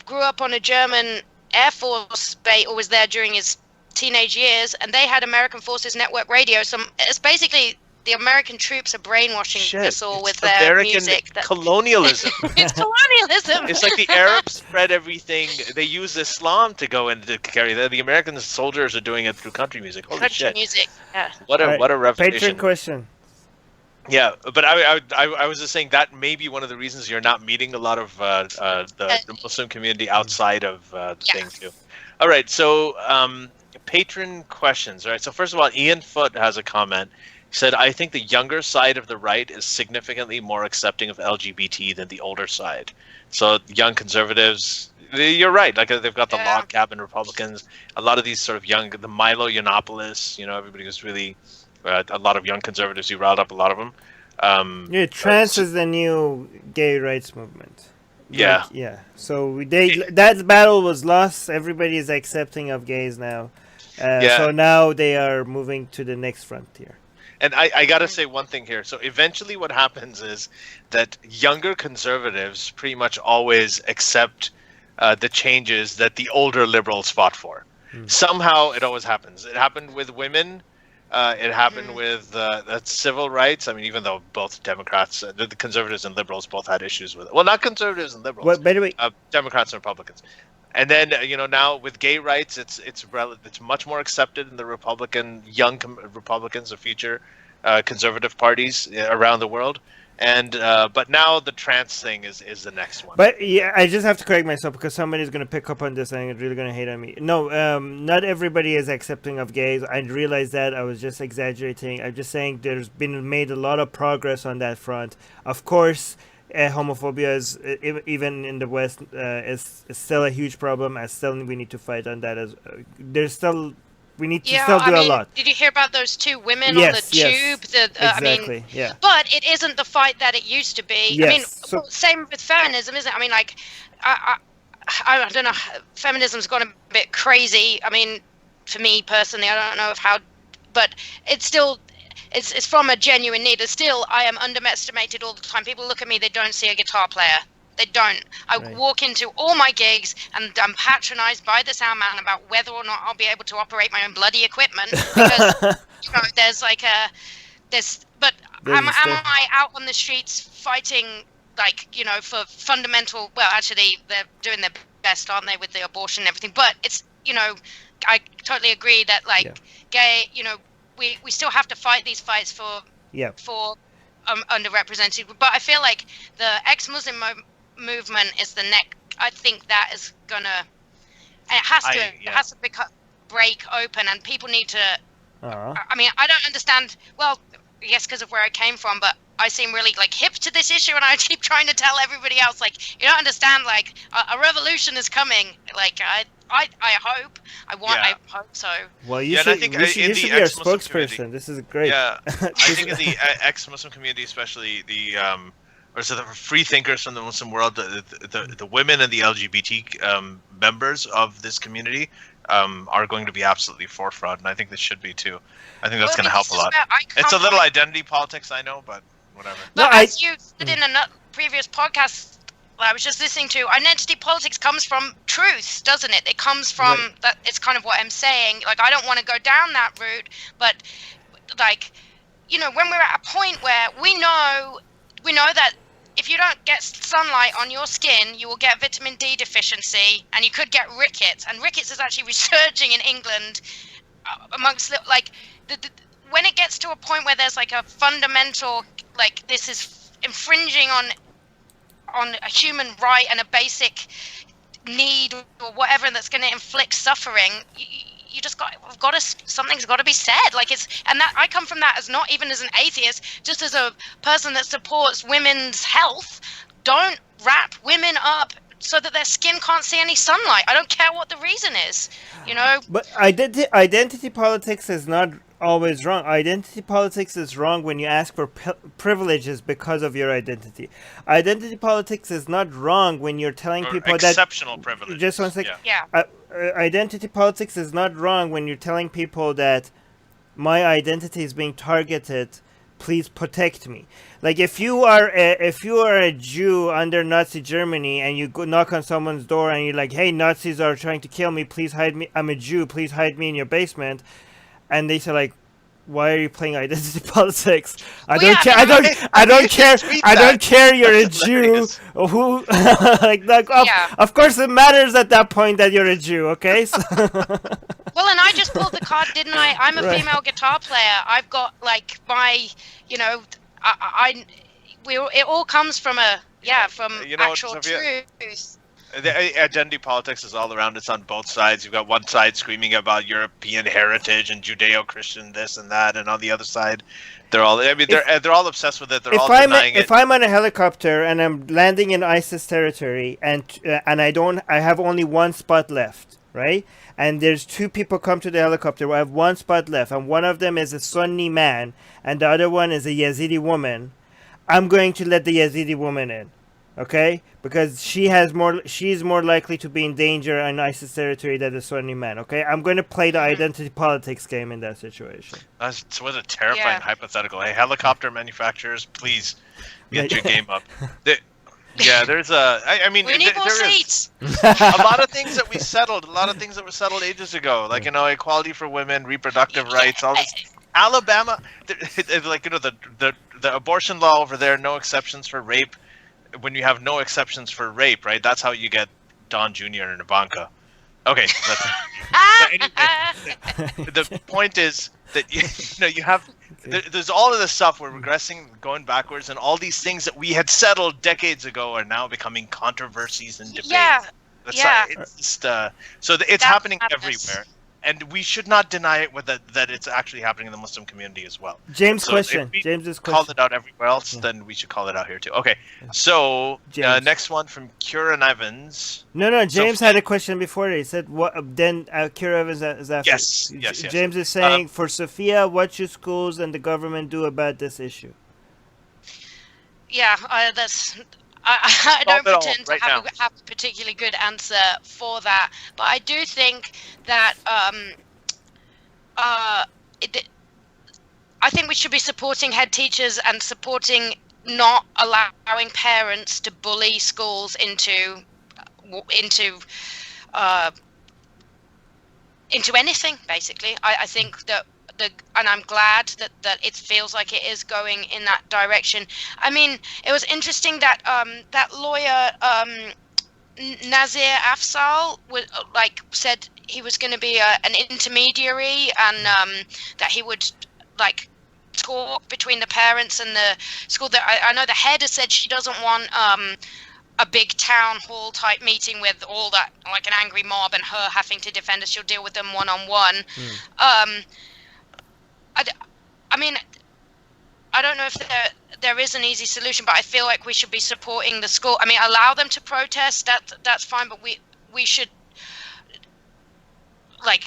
grew up on a German Air Force base, or was there during his teenage years, and they had American Forces Network radio. So it's basically the American troops are brainwashing us all with their American music. Colonialism. It's colonialism. It's like the Arabs spread everything. They use Islam to go and to carry that. The American soldiers are doing it through country music. Holy country shit! music. Yeah. What a revelation. Patron question. Yeah, but I was just saying that may be one of the reasons you're not meeting a lot of the Muslim community outside of the thing too. All right, so patron questions. All right, so first of all, Ian Foote has a comment. He said, "I think the younger side of the right is significantly more accepting of LGBT than the older side." So young conservatives, you're right. Like they've got the log cabin Republicans. A lot of these sort of the Milo Yiannopoulos. Everybody was really. A lot of young conservatives who riled up a lot of them. Trans is the new gay rights movement. Yeah. So that battle was lost. Everybody is accepting of gays now. So now they are moving to the next frontier. And I got to say one thing here. So eventually what happens is that younger conservatives pretty much always accept the changes that the older liberals fought for. Somehow it always happens. It happened with women. It happened with civil rights. I mean, even though both Democrats, the conservatives and liberals both had issues with it. Well, not conservatives and liberals. Well, by the way, Democrats and Republicans. And then now with gay rights, it's much more accepted in the young Republicans, the future conservative parties around the world. And but now the trans thing is the next one. But yeah, I just have to correct myself because somebody's going to pick up on this and really going to hate on me. No, not everybody is accepting of gays. I realize that. I was just exaggerating. I'm just saying there's been made a lot of progress on that front. Of course, homophobia is even in the West is still a huge problem. And still we need to fight on that. We need to still do a lot. Did you hear about those two women on the tube? Exactly. But it isn't the fight that it used to be. Yes. Same with feminism, isn't it? I mean, like, I don't know. Feminism's gone a bit crazy. I mean, for me personally, I don't know but it's still. It's from a genuine need. Still, I am underestimated all the time. People look at me, they don't see a guitar player. They don't. I walk into all my gigs and I'm patronized by the sound man about whether or not I'll be able to operate my own bloody equipment because there's like but am I out on the streets fighting for fundamental, well, actually they're doing their best, aren't they, with the abortion and everything, but it's I totally agree that gay, we still have to fight these fights for underrepresented, but I feel like the ex-Muslim movement is the next. I think that is gonna. It has to break open, and people need to. I mean, I don't understand. Well, yes, because of where I came from, but I seem really hip to this issue, and I keep trying to tell everybody else you don't understand. A revolution is coming. I hope. I hope so. Well, you should be our spokesperson. This is great. Yeah, I think in the ex-Muslim community, especially the free thinkers from the Muslim world, the women and the LGBT members of this community are going to be absolutely forefront, and I think this should be too. I think that's going to help a lot. It's a little identity politics, I know, but whatever. But as you said in a previous podcast I was just listening to, identity politics comes from truth, doesn't it? It comes from that. It's kind of what I'm saying. I don't want to go down that route, but when we're at a point where we know that if you don't get sunlight on your skin, you will get vitamin D deficiency, and you could get rickets. And rickets is actually resurging in England amongst when it gets to a point where there's like a fundamental, like, this is infringing on a human right and a basic need or whatever that's going to inflict suffering. You just something's got to be said. Like, and that I come from that as not even as an atheist, just as a person that supports women's health. Don't wrap women up so that their skin can't see any sunlight. I don't care what the reason is, you know. But identity politics is not always wrong. Identity politics is wrong when you ask for privileges because of your identity. Identity politics is not wrong when you're telling people that exceptional privileges. Just one second. Yeah. Identity politics is not wrong when you're telling people that my identity is being targeted. Please protect me. Like, if you are a Jew under Nazi Germany and you go knock on someone's door and you're like, "Hey, Nazis are trying to kill me. Please hide me. I'm a Jew. Please hide me in your basement." And they say, like, "Why are you playing identity politics? I don't care. I don't care. I don't care. You're a Jew. Who? Of course, it matters at that point that you're a Jew. Okay." So well, and I just pulled the card, didn't I? I'm a female guitar player. I've got like my, you know, it all comes from actual Sophia, truth. The identity politics is all around. It's on both sides. You've got one side screaming about European heritage and Judeo-Christian this and that, and on the other side, they're all all obsessed with it. They're all denying it. If I'm on a helicopter and I'm landing in ISIS territory and I have only one spot left, right? And there's two people come to the helicopter. I have one spot left, and one of them is a Sunni man, and the other one is a Yazidi woman. I'm going to let the Yazidi woman in. Okay, because she's more likely to be in danger in ISIS territory than the Sunni man. Okay, I'm going to play the identity politics game in that situation. That was a terrifying hypothetical. Hey, helicopter manufacturers, please get your game up. There's we need more seats. A lot of things that we settled. A lot of things that were settled ages ago, like, you know, equality for women, reproductive rights, all this. Alabama, like, you know, the abortion law over there, no exceptions for rape. When you have no exceptions for rape, right? That's how you get Don Jr. and Ivanka. Okay. But anyway, the point is that you have there's all of this stuff. We're regressing, going backwards, and all these things that we had settled decades ago are now becoming controversies and debates. It's just, it's happening everywhere. And we should not deny it that it's actually happening in the Muslim community as well. James's question. Called it out everywhere else, then we should call it out here too. Okay, so next one from Kieran Evans. No, James had a question before. He said, "What?" Then Kieran Evans is after. Yes. James is saying, for Sophia, what should schools and the government do about this issue? Yeah, I don't pretend to have a particularly good answer for that, but I do think that I think we should be supporting head teachers and supporting not allowing parents to bully schools into anything. Basically, I think that. And I'm glad that it feels like it is going in that direction. I mean, it was interesting that that lawyer Nazir Afzal said he was going to be an intermediary, and that he would talk between the parents and the school. That I know the head has said she doesn't want a big town hall type meeting with all that, like an angry mob and her having to defend us. She'll deal with them one-on-one. I mean, I don't know if there is an easy solution, but I feel like we should be supporting the school. I mean, allow them to protest. That's fine, but we should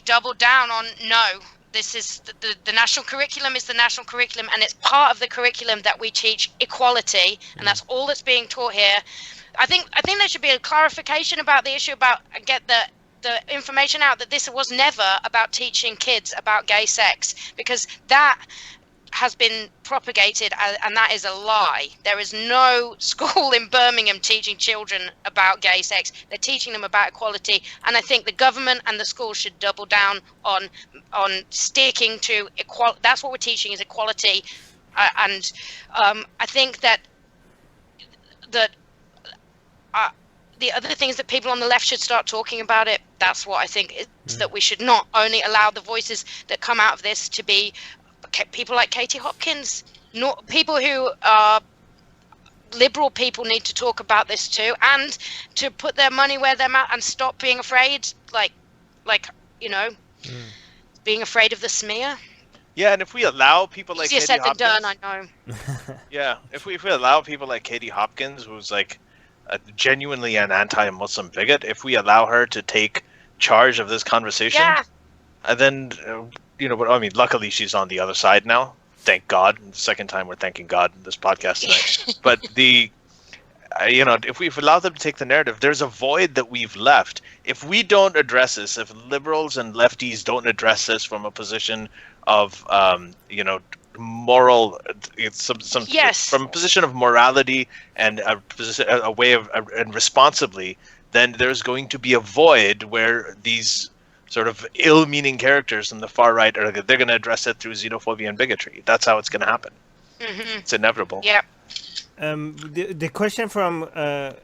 double down on no. This is the national curriculum is the national curriculum, and it's part of the curriculum that we teach equality, and that's all that's being taught here. I think there should be a clarification about the issue about get the information out that this was never about teaching kids about gay sex, because that has been propagated and that is a lie. There is no school in Birmingham teaching children about gay sex. They're teaching them about equality, and I think the government and the school should double down on sticking to equality. That's what we're teaching, is equality, and I think that that the other things that people on the left should start talking about it. That's what I think is that we should not only allow the voices that come out of this to be people like Katie Hopkins, not people who are liberal people need to talk about this too, and to put their money where their mouth and stop being afraid, being afraid of the smear. Yeah, and if we allow people like Easier Katie said than Hopkins, done, I know. yeah, if we allow people like Katie Hopkins, who's like genuinely an anti-Muslim bigot, if we allow her to take charge of this conversation, then but I mean, luckily she's on the other side now. Thank God. The second time we're thanking God in this podcast tonight. But if we allow them to take the narrative, there's a void that we've left. If we don't address this, if liberals and lefties don't address this from a position of, moral, from a position of morality and a way of, and responsibly, then there's going to be a void where these sort of ill-meaning characters on the far right they're going to address it through xenophobia and bigotry. That's how it's going to happen. Mm-hmm. It's inevitable. Yeah. The question from the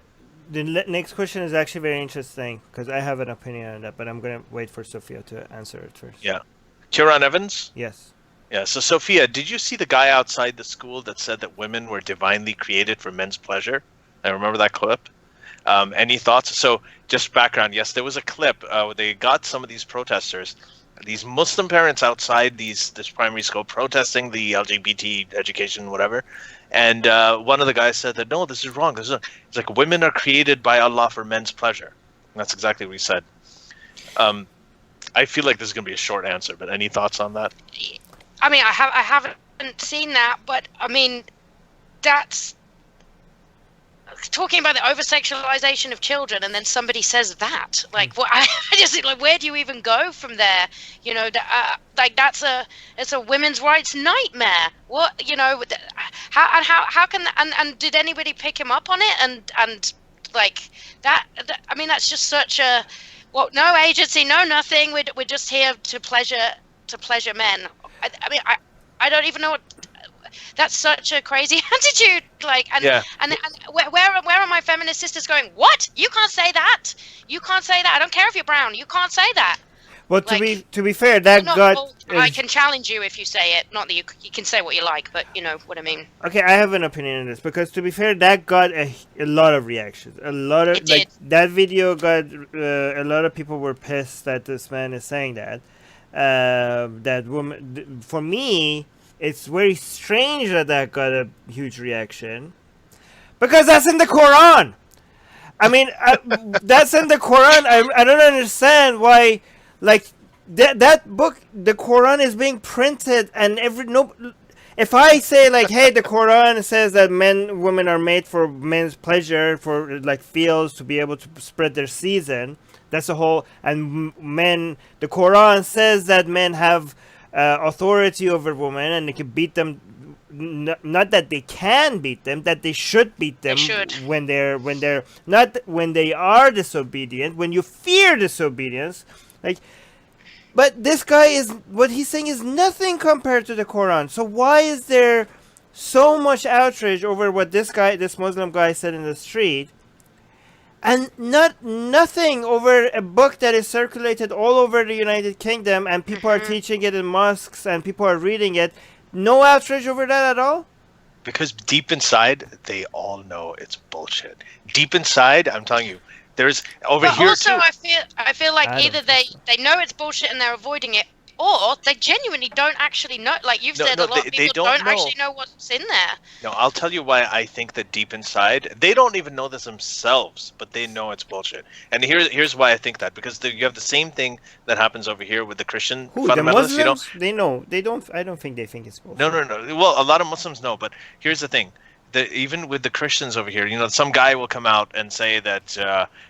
next question is actually very interesting because I have an opinion on that, but I'm going to wait for Sophia to answer it first. Yeah. Kieran Evans? Yes. Yeah. So Sophia, did you see the guy outside the school that said that women were divinely created for men's pleasure? I remember that clip. Any thoughts? So just background. Yes, there was a clip. They got some of these protesters, these Muslim parents outside this primary school protesting the LGBT education, whatever. And one of the guys said that, no, this is wrong. It's like women are created by Allah for men's pleasure. And that's exactly what he said. I feel like this is going to be a short answer, but any thoughts on that? I mean, I haven't seen that, but I mean, that's talking about the over-sexualization of children, and then somebody says that. Like, what? I just think, like, where do you even go from there? It's a women's rights nightmare. What, how can and did anybody pick him up on it? And like that. I mean, that's just such a no agency, no nothing. We're just here to pleasure men. I don't even know what. That's such a crazy attitude. And where are my feminist sisters going? What? You can't say that. You can't say that. I don't care if you're brown. You can't say that. Well, to be fair, that got. I can challenge you if you say it. Not that you can say what you like, but you know what I mean. Okay, I have an opinion on this because to be fair, that got a lot of reactions. A lot of that video got a lot of people were pissed that this man is saying that. That woman. For me, it's very strange that got a huge reaction because that's in the Quran. I mean, that's in the Quran. I don't understand why. Like that book, the Quran is being printed, and if I say like, hey, the Quran says that women are made for men's pleasure, for like fields to be able to spread their season. That's the whole. And men, the Quran says that men have authority over women, and they can beat them. Not that they can beat them, that they should beat them when they're not when they are disobedient. When you fear disobedience. But this guy what he's saying is nothing compared to the Quran. So why is there so much outrage over what this Muslim guy said in the street, and nothing over a book that is circulated all over the United Kingdom and people are teaching it in mosques and people are reading it? No outrage over that at all? Because deep inside, they all know it's bullshit. Deep inside, I'm telling you. There's over here also, too. I feel like either they know it's bullshit and they're avoiding it, or they genuinely don't actually know. Like you've said, a lot of people don't actually know what's in there. No, I'll tell you why I think that deep inside, they don't even know this themselves, but they know it's bullshit. And here's why I think that. Because you have the same thing that happens over here with the Christian fundamentalists. The Muslims, they know. They don't. I don't think they think it's bullshit. No. Well, a lot of Muslims know, but here's the thing. Even with the Christians over here, some guy will come out and say that,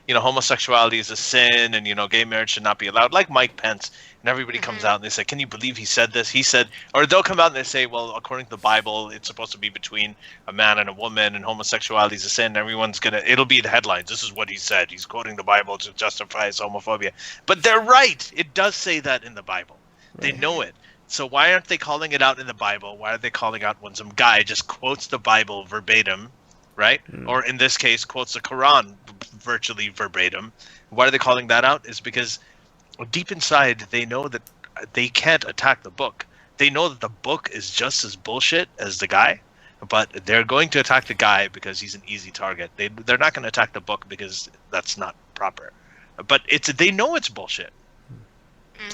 homosexuality is a sin and, gay marriage should not be allowed, like Mike Pence. And everybody comes out and they say, can you believe he said this? He said, or they'll come out and they say, well, according to the Bible, it's supposed to be between a man and a woman and homosexuality is a sin. It'll be the headlines. This is what he said. He's quoting the Bible to justify his homophobia. But they're right. It does say that in the Bible. They know it. So why aren't they calling it out in the Bible? Why are they calling out when some guy just quotes the Bible verbatim, right? Or in this case, quotes the Quran virtually verbatim. Why are they calling that out? Is because deep inside they know that they can't attack the book. They know that the book is just as bullshit as the guy, but they're going to attack the guy because he's an easy target. They're not going to attack the book because that's not proper. But they know it's bullshit.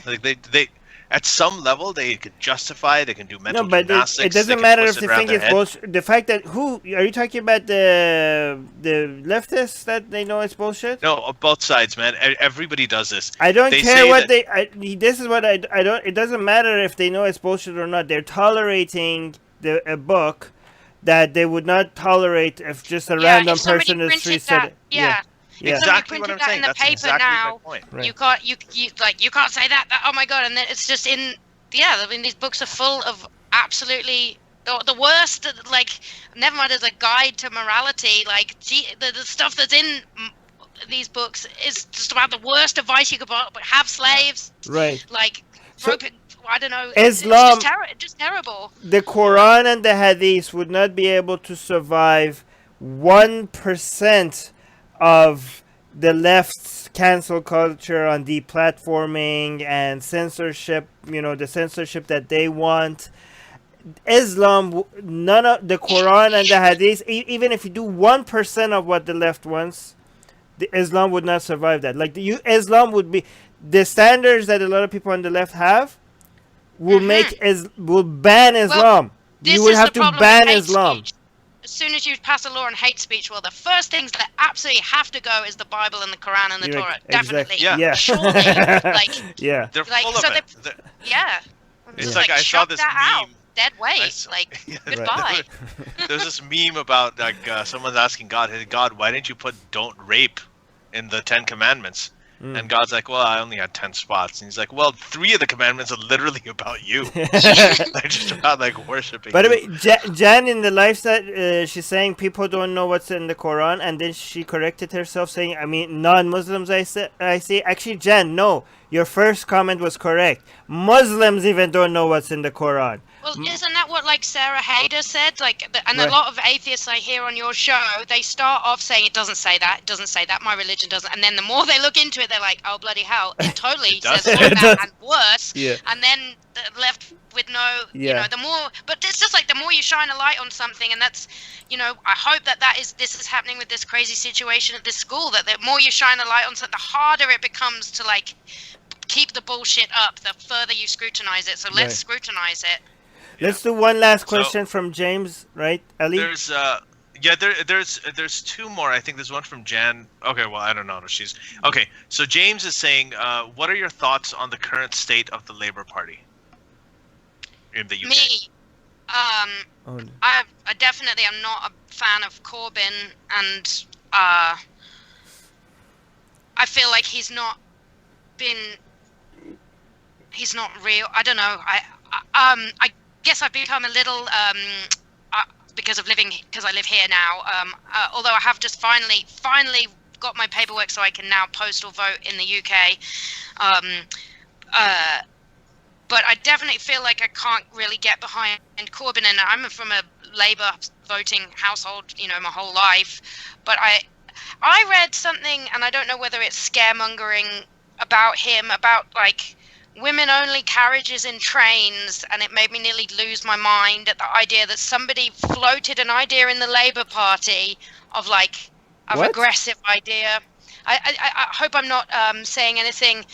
Like they at some level they can justify. They can do mental gymnastics. It doesn't matter if they think it's bullshit. The fact that are you talking about the leftists that they know it's bullshit? No, both sides, man. Everybody does this. I don't care what this is what I don't. It doesn't matter if they know it's bullshit or not. They're tolerating a book that they would not tolerate if just a random person in the street said it. Yeah. Yeah. Exactly what I'm saying. That's exactly now, my point. Right. You can't say that. Oh my god! And then it's just I mean, these books are full of absolutely the worst. Like, never mind as a guide to morality. Like, the stuff that's in these books is just about the worst advice you could have slaves. Right. Like, I don't know. Islam, it's just terrible. The Quran and the Hadith would not be able to survive 1% of the left's cancel culture on deplatforming and censorship, the censorship that they want. Islam, none of the Quran and the Hadith, even if you do 1% of what the left wants, the Islam would not survive that. Like, Islam would be, the standards that a lot of people on the left have will will ban Islam. You would have to ban Islam. Speech. As soon as you pass a law on hate speech, well, the first things that absolutely have to go is the Bible and the Quran and the Torah. Definitely. Yeah. Surely. Yeah. They're full of it. Yeah. It's like I saw this meme. Dead weight. Goodbye. There's this meme about someone's asking God, "Hey God, why didn't you put don't rape in the 10 Commandments?" And God's like, "Well, I only had 10 spots." And he's like, "Well, 3 of the commandments are literally about you. They're just about worshiping." By the way, Jan in the live set, she's saying people don't know what's in the Quran, and then she corrected herself, saying, "I mean, non-Muslims." I see. Actually, Jan, no, your first comment was correct. Muslims even don't know what's in the Quran. Well, isn't that what Sarah Hayder said? And a lot of atheists I hear on your show, they start off saying it doesn't say that, my religion doesn't, and then the more they look into it, they're like, oh bloody hell, it totally says that and worse. Yeah. And then left with no, the more, but it's just the more you shine a light on something, and that's, I hope this is happening with this crazy situation at this school, that the more you shine a light on something, the harder it becomes to keep the bullshit up, the further you scrutinize it. So let's scrutinize it. Let's do one last question from James, right, Ali? There's 2 more. I think there's one from Jan. Okay, well, I don't know. She's okay. So James is saying, what are your thoughts on the current state of the Labour Party in the UK? Me, I definitely am not a fan of Corbyn, and I feel like he's not real. I don't know. I guess I've become a little because I live here now. Although I have just finally got my paperwork so I can now postal vote in the UK. But I definitely feel like I can't really get behind Corbyn, and I'm from a Labour voting household, my whole life. But I read something, and I don't know whether it's scaremongering about him, about women-only carriages in trains, and it made me nearly lose my mind at the idea that somebody floated an idea in the Labour Party of a regressive idea. I hope I'm not saying anything,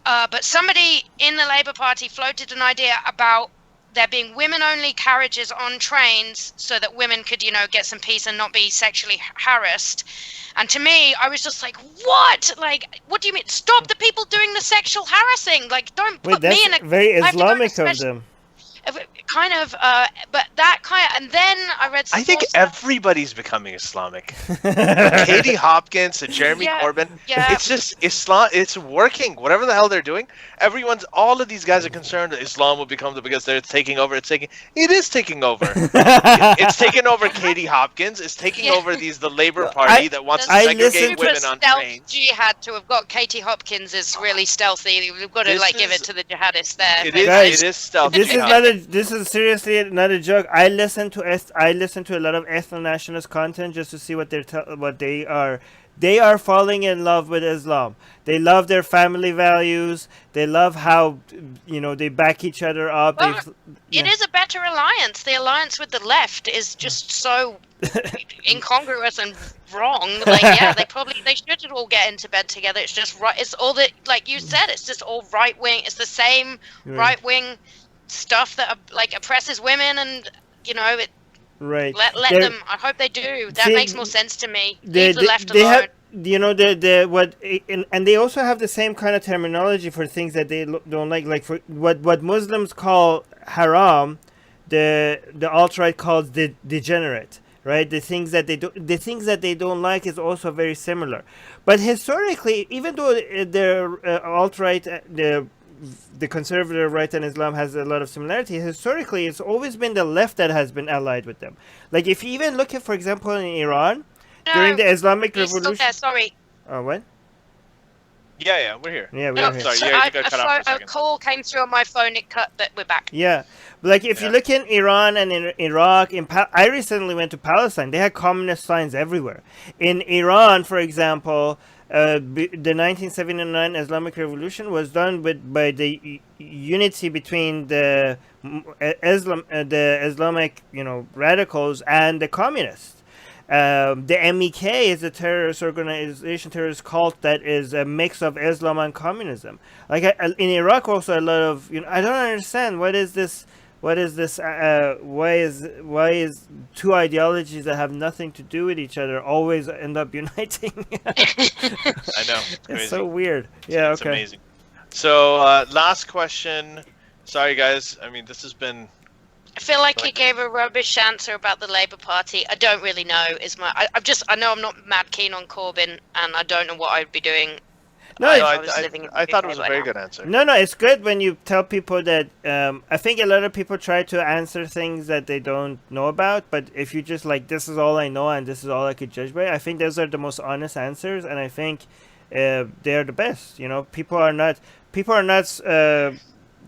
but somebody in the Labour Party floated an idea about there being women-only carriages on trains so that women could, get some peace and not be sexually harassed. And to me, I was just like, what? What do you mean? Stop the people doing the sexual harassing. Don't put me in a... very Islamic of them. Kind of, but that kind of... And then I read... I think everybody's becoming Islamic. Katie Hopkins and Jeremy Corbyn. Yeah. It's just Islam. It's working. Whatever the hell they're doing. All of these guys are concerned that Islam will become because they're taking over. It is taking over. It's taking over Katie Hopkins. It's taking over the Labour Party that wants to segregate women on trains. Jihad to have got Katie Hopkins is really stealthy. We've got to give it to the jihadists there. It is stealthy. This is is seriously not a joke. I listen to a lot of ethno-nationalist content just to see what what they are. They are falling in love with Islam. They love their family values. They love how, they back each other up. Well, it is a better alliance. The alliance with the left is just so incongruous and wrong. Like, yeah, they should all get into bed together. It's just right. It's all like you said, it's just all right wing. It's the same right wing stuff that oppresses women, and it. Right. Let them. I hope they do. That makes more sense to me. Leave the left alone. And they also have the same kind of terminology for things that they don't like. Like for what Muslims call haram, the alt-right calls degenerate. Right. The things that they don't like is also very similar. But historically, even though they're alt-right, the conservative right and Islam has a lot of similarity. Historically, it's always been the left that has been allied with them. Like if you even look at, for example, in Iran, during the Islamic Revolution. There, sorry. Oh, what? Yeah, we're here. Yeah, we're here. Sorry, so you got cut off for a second. A call came through on my phone. It cut, but we're back. Yeah, like if you look in Iran and in Iraq, I recently went to Palestine. They had communist signs everywhere. In Iran, for example. The 1979 Islamic Revolution was done by the unity between the Islamic, radicals and the communists. The MEK is a terrorist organization, terrorist cult that is a mix of Islam and communism. Like in Iraq, also a lot of I don't understand what is this. Why is two ideologies that have nothing to do with each other always end up uniting? I know. It's so weird. Yeah, it's amazing. So, last question. Sorry, guys. I mean, this has been... I feel like he gave a rubbish answer about the Labour Party. I don't really know. I know I'm not mad keen on Corbyn, and I don't know what I'd be doing. No, I thought it was a very good answer. No, it's good when you tell people that. I think a lot of people try to answer things that they don't know about, but if you just this is all I know and this is all I could judge by, I think those are the most honest answers, and I think they're the best. People are not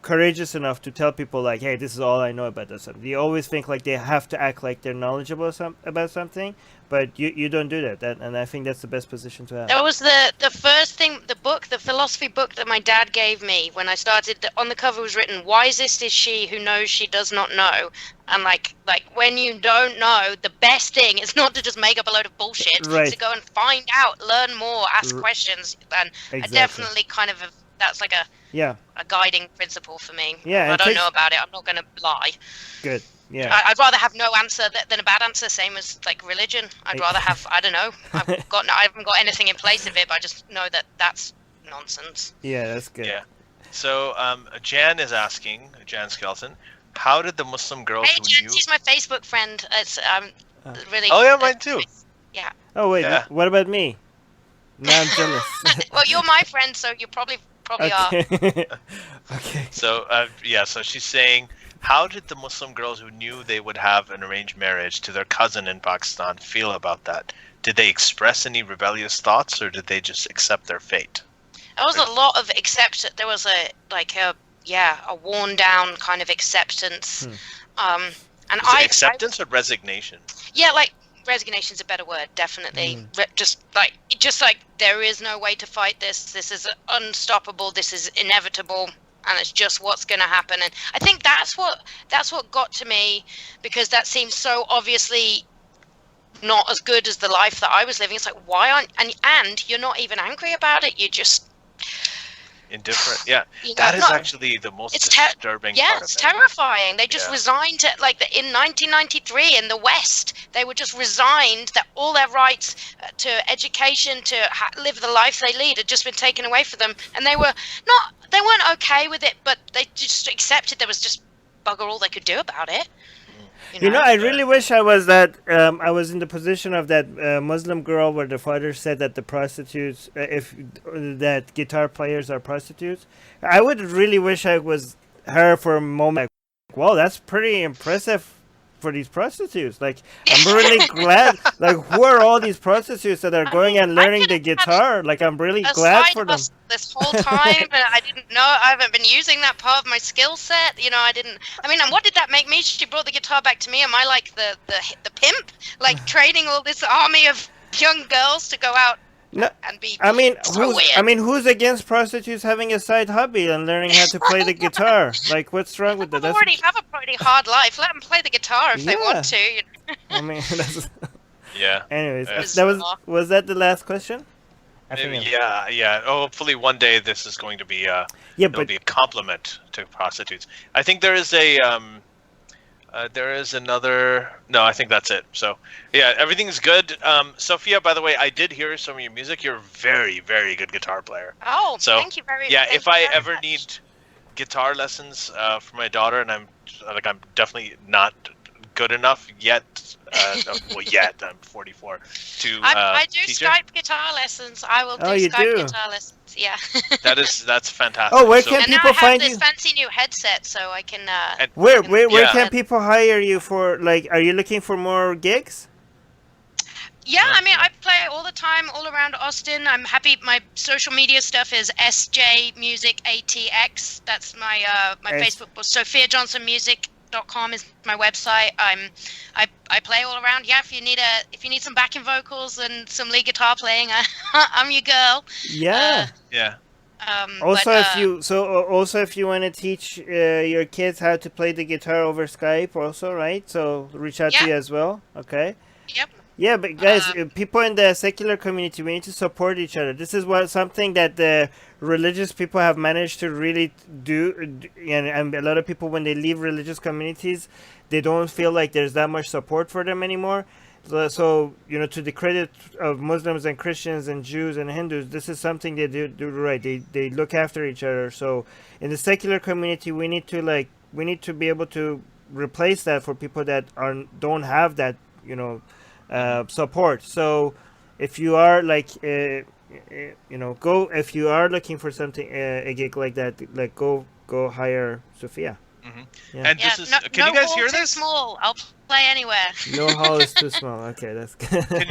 courageous enough to tell people hey, this is all I know about this. They always think they have to act like they're knowledgeable about something, but you don't do that. And I think that's the best position to have. That was the first thing, the philosophy book that my dad gave me when I started. On the cover was written, "Wisest is she who knows she does not know." And like when you don't know, the best thing is not to just make up a load of bullshit. Right. To go and find out, learn more, ask questions. And exactly. I definitely kind of that's like a guiding principle for me. Yeah, I don't know about it. I'm not going to lie. Good. Yeah. I'd rather have no answer than a bad answer. Same as religion. I'd rather have I don't know. I haven't got anything in place of it, but I just know that that's nonsense. Yeah, that's good. Yeah. So Jan is asking, Jan Skelton, how did the Muslim girls Hey, who Jan, knew... she's my Facebook friend. It's really. Oh yeah, mine too. Yeah. Oh wait, Yeah. what about me? Now I'm jealous. Well, you're my friend, so you probably are. Okay. So so she's saying, how did the Muslim girls who knew they would have an arranged marriage to their cousin in Pakistan feel about that? Did they express any rebellious thoughts, or did they just accept their fate? There was a lot of There was a worn down kind of acceptance. And acceptance or resignation? Yeah, resignation's a better word, definitely. Just like there is no way to fight this. This is unstoppable. This is inevitable, and it's just what's going to happen. And I think that's what got to me, because that seems so obviously not as good as the life that I was living. It's like, why aren't and you're not even angry about it. You're just indifferent. Yeah, that is actually the most disturbing part of it. It's terrifying. They just resigned to, in 1993 in the West, they were just resigned that all their rights to education, to live the life they lead, had just been taken away from them, and they weren't okay with it, but they just accepted there was just bugger all they could do about it. I really wish I was I was in the position of that Muslim girl where the father said that the prostitutes, that guitar players are prostitutes. I would really wish I was her for a moment. Wow, that's pretty impressive for these prostitutes. Like, I'm really glad. Like, who are all these prostitutes that are going and learning the guitar? Like, I'm really glad for them. This whole time, I didn't know. I haven't been using that part of my skill set. You know, I didn't. I mean, and what did that make me? She brought the guitar back to me. Am I like the pimp, like training all this army of young girls to go out? No, and be I mean, so who's against prostitutes having a side hobby and learning how to play the guitar? Like, what's wrong with that? They already have a pretty hard life. Let them play the guitar if they want to. You know? I mean, that's... Yeah. Anyways, that was that the last question? Yeah. Oh, hopefully one day this is going to be it'll be a compliment to prostitutes. I think there is another. No, I think that's it. So yeah, everything's good. Sophia, by the way, I did hear some of your music. You're a very, very good guitar player. Oh, so, thank you very much. Yeah, if I ever need guitar lessons for my daughter, and I'm definitely not good enough yet. I'm 44 to I do teach Skype guitar lessons. I will do Skype guitar lessons. Yeah. That's fantastic. Oh, where can people find you? And now I have this fancy new headset, so I can. Where can people hire you for? Like, are you looking for more gigs? Yeah, I mean, I play all the time, all around Austin. I'm happy. My social media stuff is SJ Music ATX. That's my Facebook. Sophia Johnson Music.com is my website. I play all around. Yeah, if you need some backing vocals and some lead guitar playing, I'm your girl. Yeah. Yeah. Also, if you want to teach your kids how to play the guitar over Skype, also, right? So reach out to you as well. Okay. Yep. Yeah, but guys, people in the secular community, we need to support each other. This is something that the religious people have managed to really do, and a lot of people, when they leave religious communities, they don't feel like there's that much support for them anymore. So to the credit of Muslims and Christians and Jews and Hindus, this is something they do right. They look after each other. So in the secular community, we need to be able to replace that for people that don't have that support. So if you are if you are looking for something a gig like that, like go hire Sophia. Mm-hmm. Yeah. And this is can you guys hear this? Too small. I'll play anywhere. No hall is too small. Okay, that's good. Can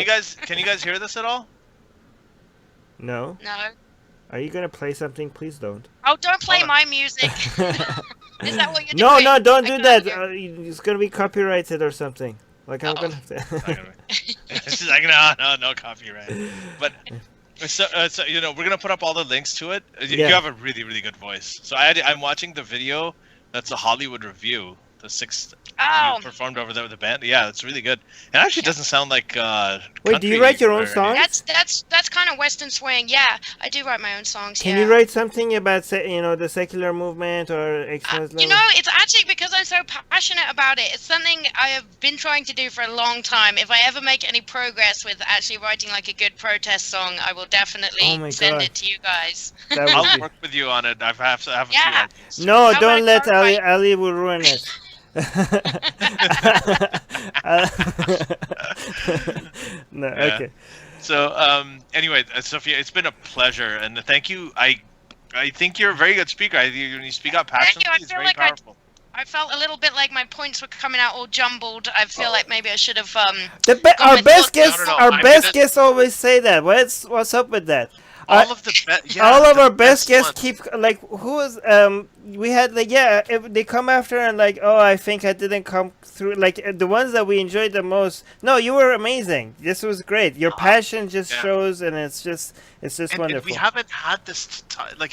you guys hear this at all? No. Are you gonna play something? Please don't. Oh, don't play my music. Is that what you're doing? No, don't do that. It's gonna be copyrighted or something. Like I'm gonna have to. No copyright. But so we're gonna put up all the links to it. You have a really, really good voice. So I'm watching the video. That's a Hollywood review. The 6th you performed over there with the band. Yeah, it's really good. It actually doesn't sound like. Wait, do you write your own songs? That's kind of Western swing. Yeah, I do write my own songs. Can you write something about the secular movement or You know, it's actually because I'm so passionate about it. It's something I have been trying to do for a long time. If I ever make any progress with actually writing like a good protest song, I will definitely send it to you guys. I'll work with you on it. I have a few ideas. No, don't let Ali will ruin it. No, okay. So anyway, Sophia, it's been a pleasure, and thank you. I think you're a very good speaker. When you speak out passionately, it's very powerful. I felt a little bit like my points were coming out all jumbled. I feel like maybe I should have. Our best guests always say that. What's up with that? All of our best guests keep we had if they come after and I think I didn't come through, the ones that we enjoyed the most. No, you were amazing. This was great. Your passion just shows, and it's just wonderful. And we haven't had this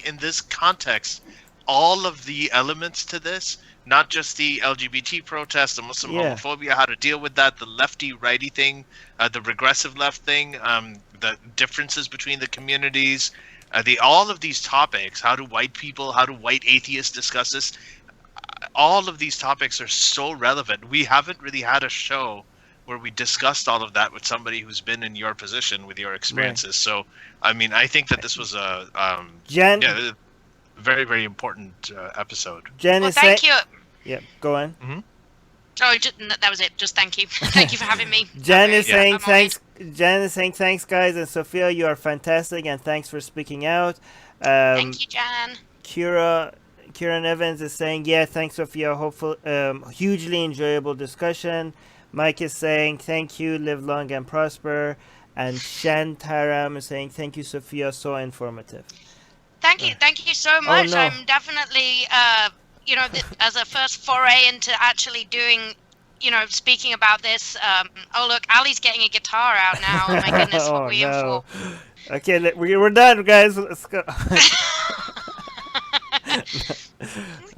in this context, all of the elements to this, not just the LGBT protest, the Muslim homophobia, how to deal with that, the lefty righty thing, the regressive left thing, the differences between the communities, all of these topics. How do white atheists discuss this? All of these topics are so relevant. We haven't really had a show where we discussed all of that with somebody who's been in your position with your experiences. Right. So, I mean, I think that this was a very, very important episode. Jen, thank you. Yeah, go on. Mm-hmm. Oh, that was it. Just thank you. Thank you for having me. Jen is saying thanks. Jen is saying thanks, guys, and Sophia, you are fantastic, and thanks for speaking out. Thank you, Jan. Kira Kieran Evans is saying, yeah, thanks, Sophia. Hopeful, hugely enjoyable discussion. Mike is saying, thank you, live long and prosper. And Shantaram is saying, thank you, Sophia, so informative. Thank you so much. no. I'm definitely, as a first foray into actually doing, speaking about this. Oh, look, Ali's getting a guitar out now. Oh, my goodness, what were you in for? Okay, we're done, guys. Let's go.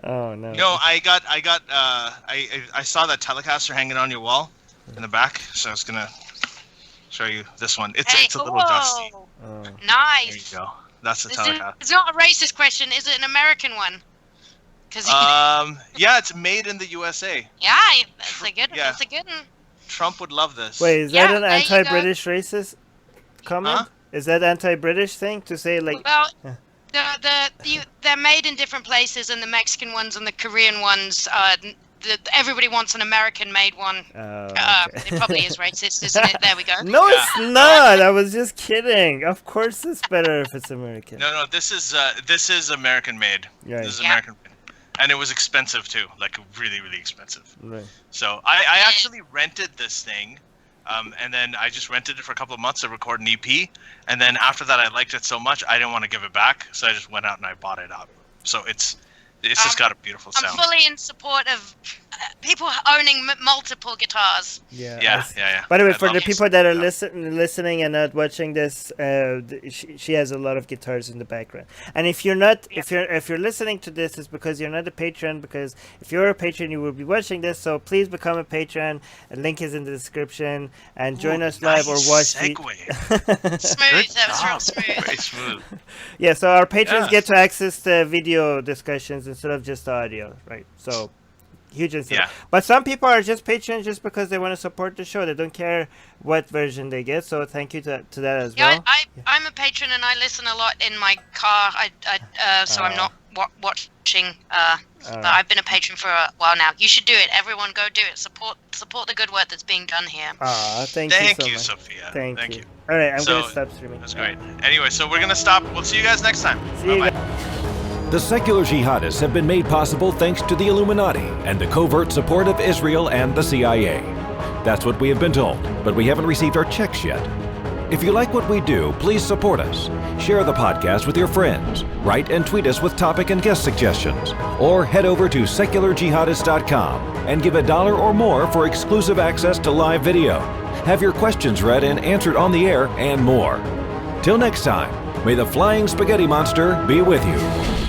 Oh no. No, I saw that Telecaster hanging on your wall in the back, so I was gonna show you this one. It's a little dusty. Oh. Nice. There you go. That's a Telecaster. It's not a racist question. Is it an American one? Yeah, it's made in the USA. Yeah, that's a good. Yeah. That's a good one. Trump would love this. Wait, is that an there you go. anti-British racist comment? Huh? Is that anti-British thing to say like? Well, they're made in different places, and the Mexican ones and the Korean ones. Everybody wants an American-made one. Okay. It probably is racist, isn't it? There we go. No, it's not. I was just kidding. Of course, it's better if it's American. No, this is American made. Right. This is Yeah. American made. And it was expensive too, like really, really expensive. Right. So I actually rented this thing, and then I just rented it for a couple of months to record an EP. And then after that, I liked it so much, I didn't want to give it back, so I just went out and I bought it out. So it's just got a beautiful sound. I'm fully in support of people owning multiple guitars. Yeah. By the way, I for love the it. people that are listening and not watching this, she has a lot of guitars in the background. And if you're not, if you're listening to this, it's because you're not a patron. Because if you're a patron, you will be watching this. So please become a patron. A link is in the description, and join us live or watch. Smooth. That was real smooth. Very smooth. Yeah, so our patrons Yes. get to access the video discussions instead of just the audio, right? So huge incentive. Yeah. But some people are just patrons just because they want to support the show. They don't care what version they get. So thank you to that as Yeah, well. I'm a patron and I listen a lot in my car. So I'm not watching. But I've been a patron for a while now. You should do it. Everyone, go do it. Support the good work that's being done here. Thank Thank you you, so much. Sophia. Thank you. All right, I'm So, gonna stop streaming. That's great. Anyway, so we're gonna stop. We'll see you guys next time. See you Bye-bye. guys. The secular jihadists have been made possible thanks to the Illuminati and the covert support of Israel and the CIA. That's what we have been told, but we haven't received our checks yet. If you like what we do, please support us. Share the podcast with your friends. Write and tweet us with topic and guest suggestions. Or head over to secularjihadist.com and give $1 or more for exclusive access to live video. Have your questions read and answered on the air, and more. Till next time, may the flying spaghetti monster be with you.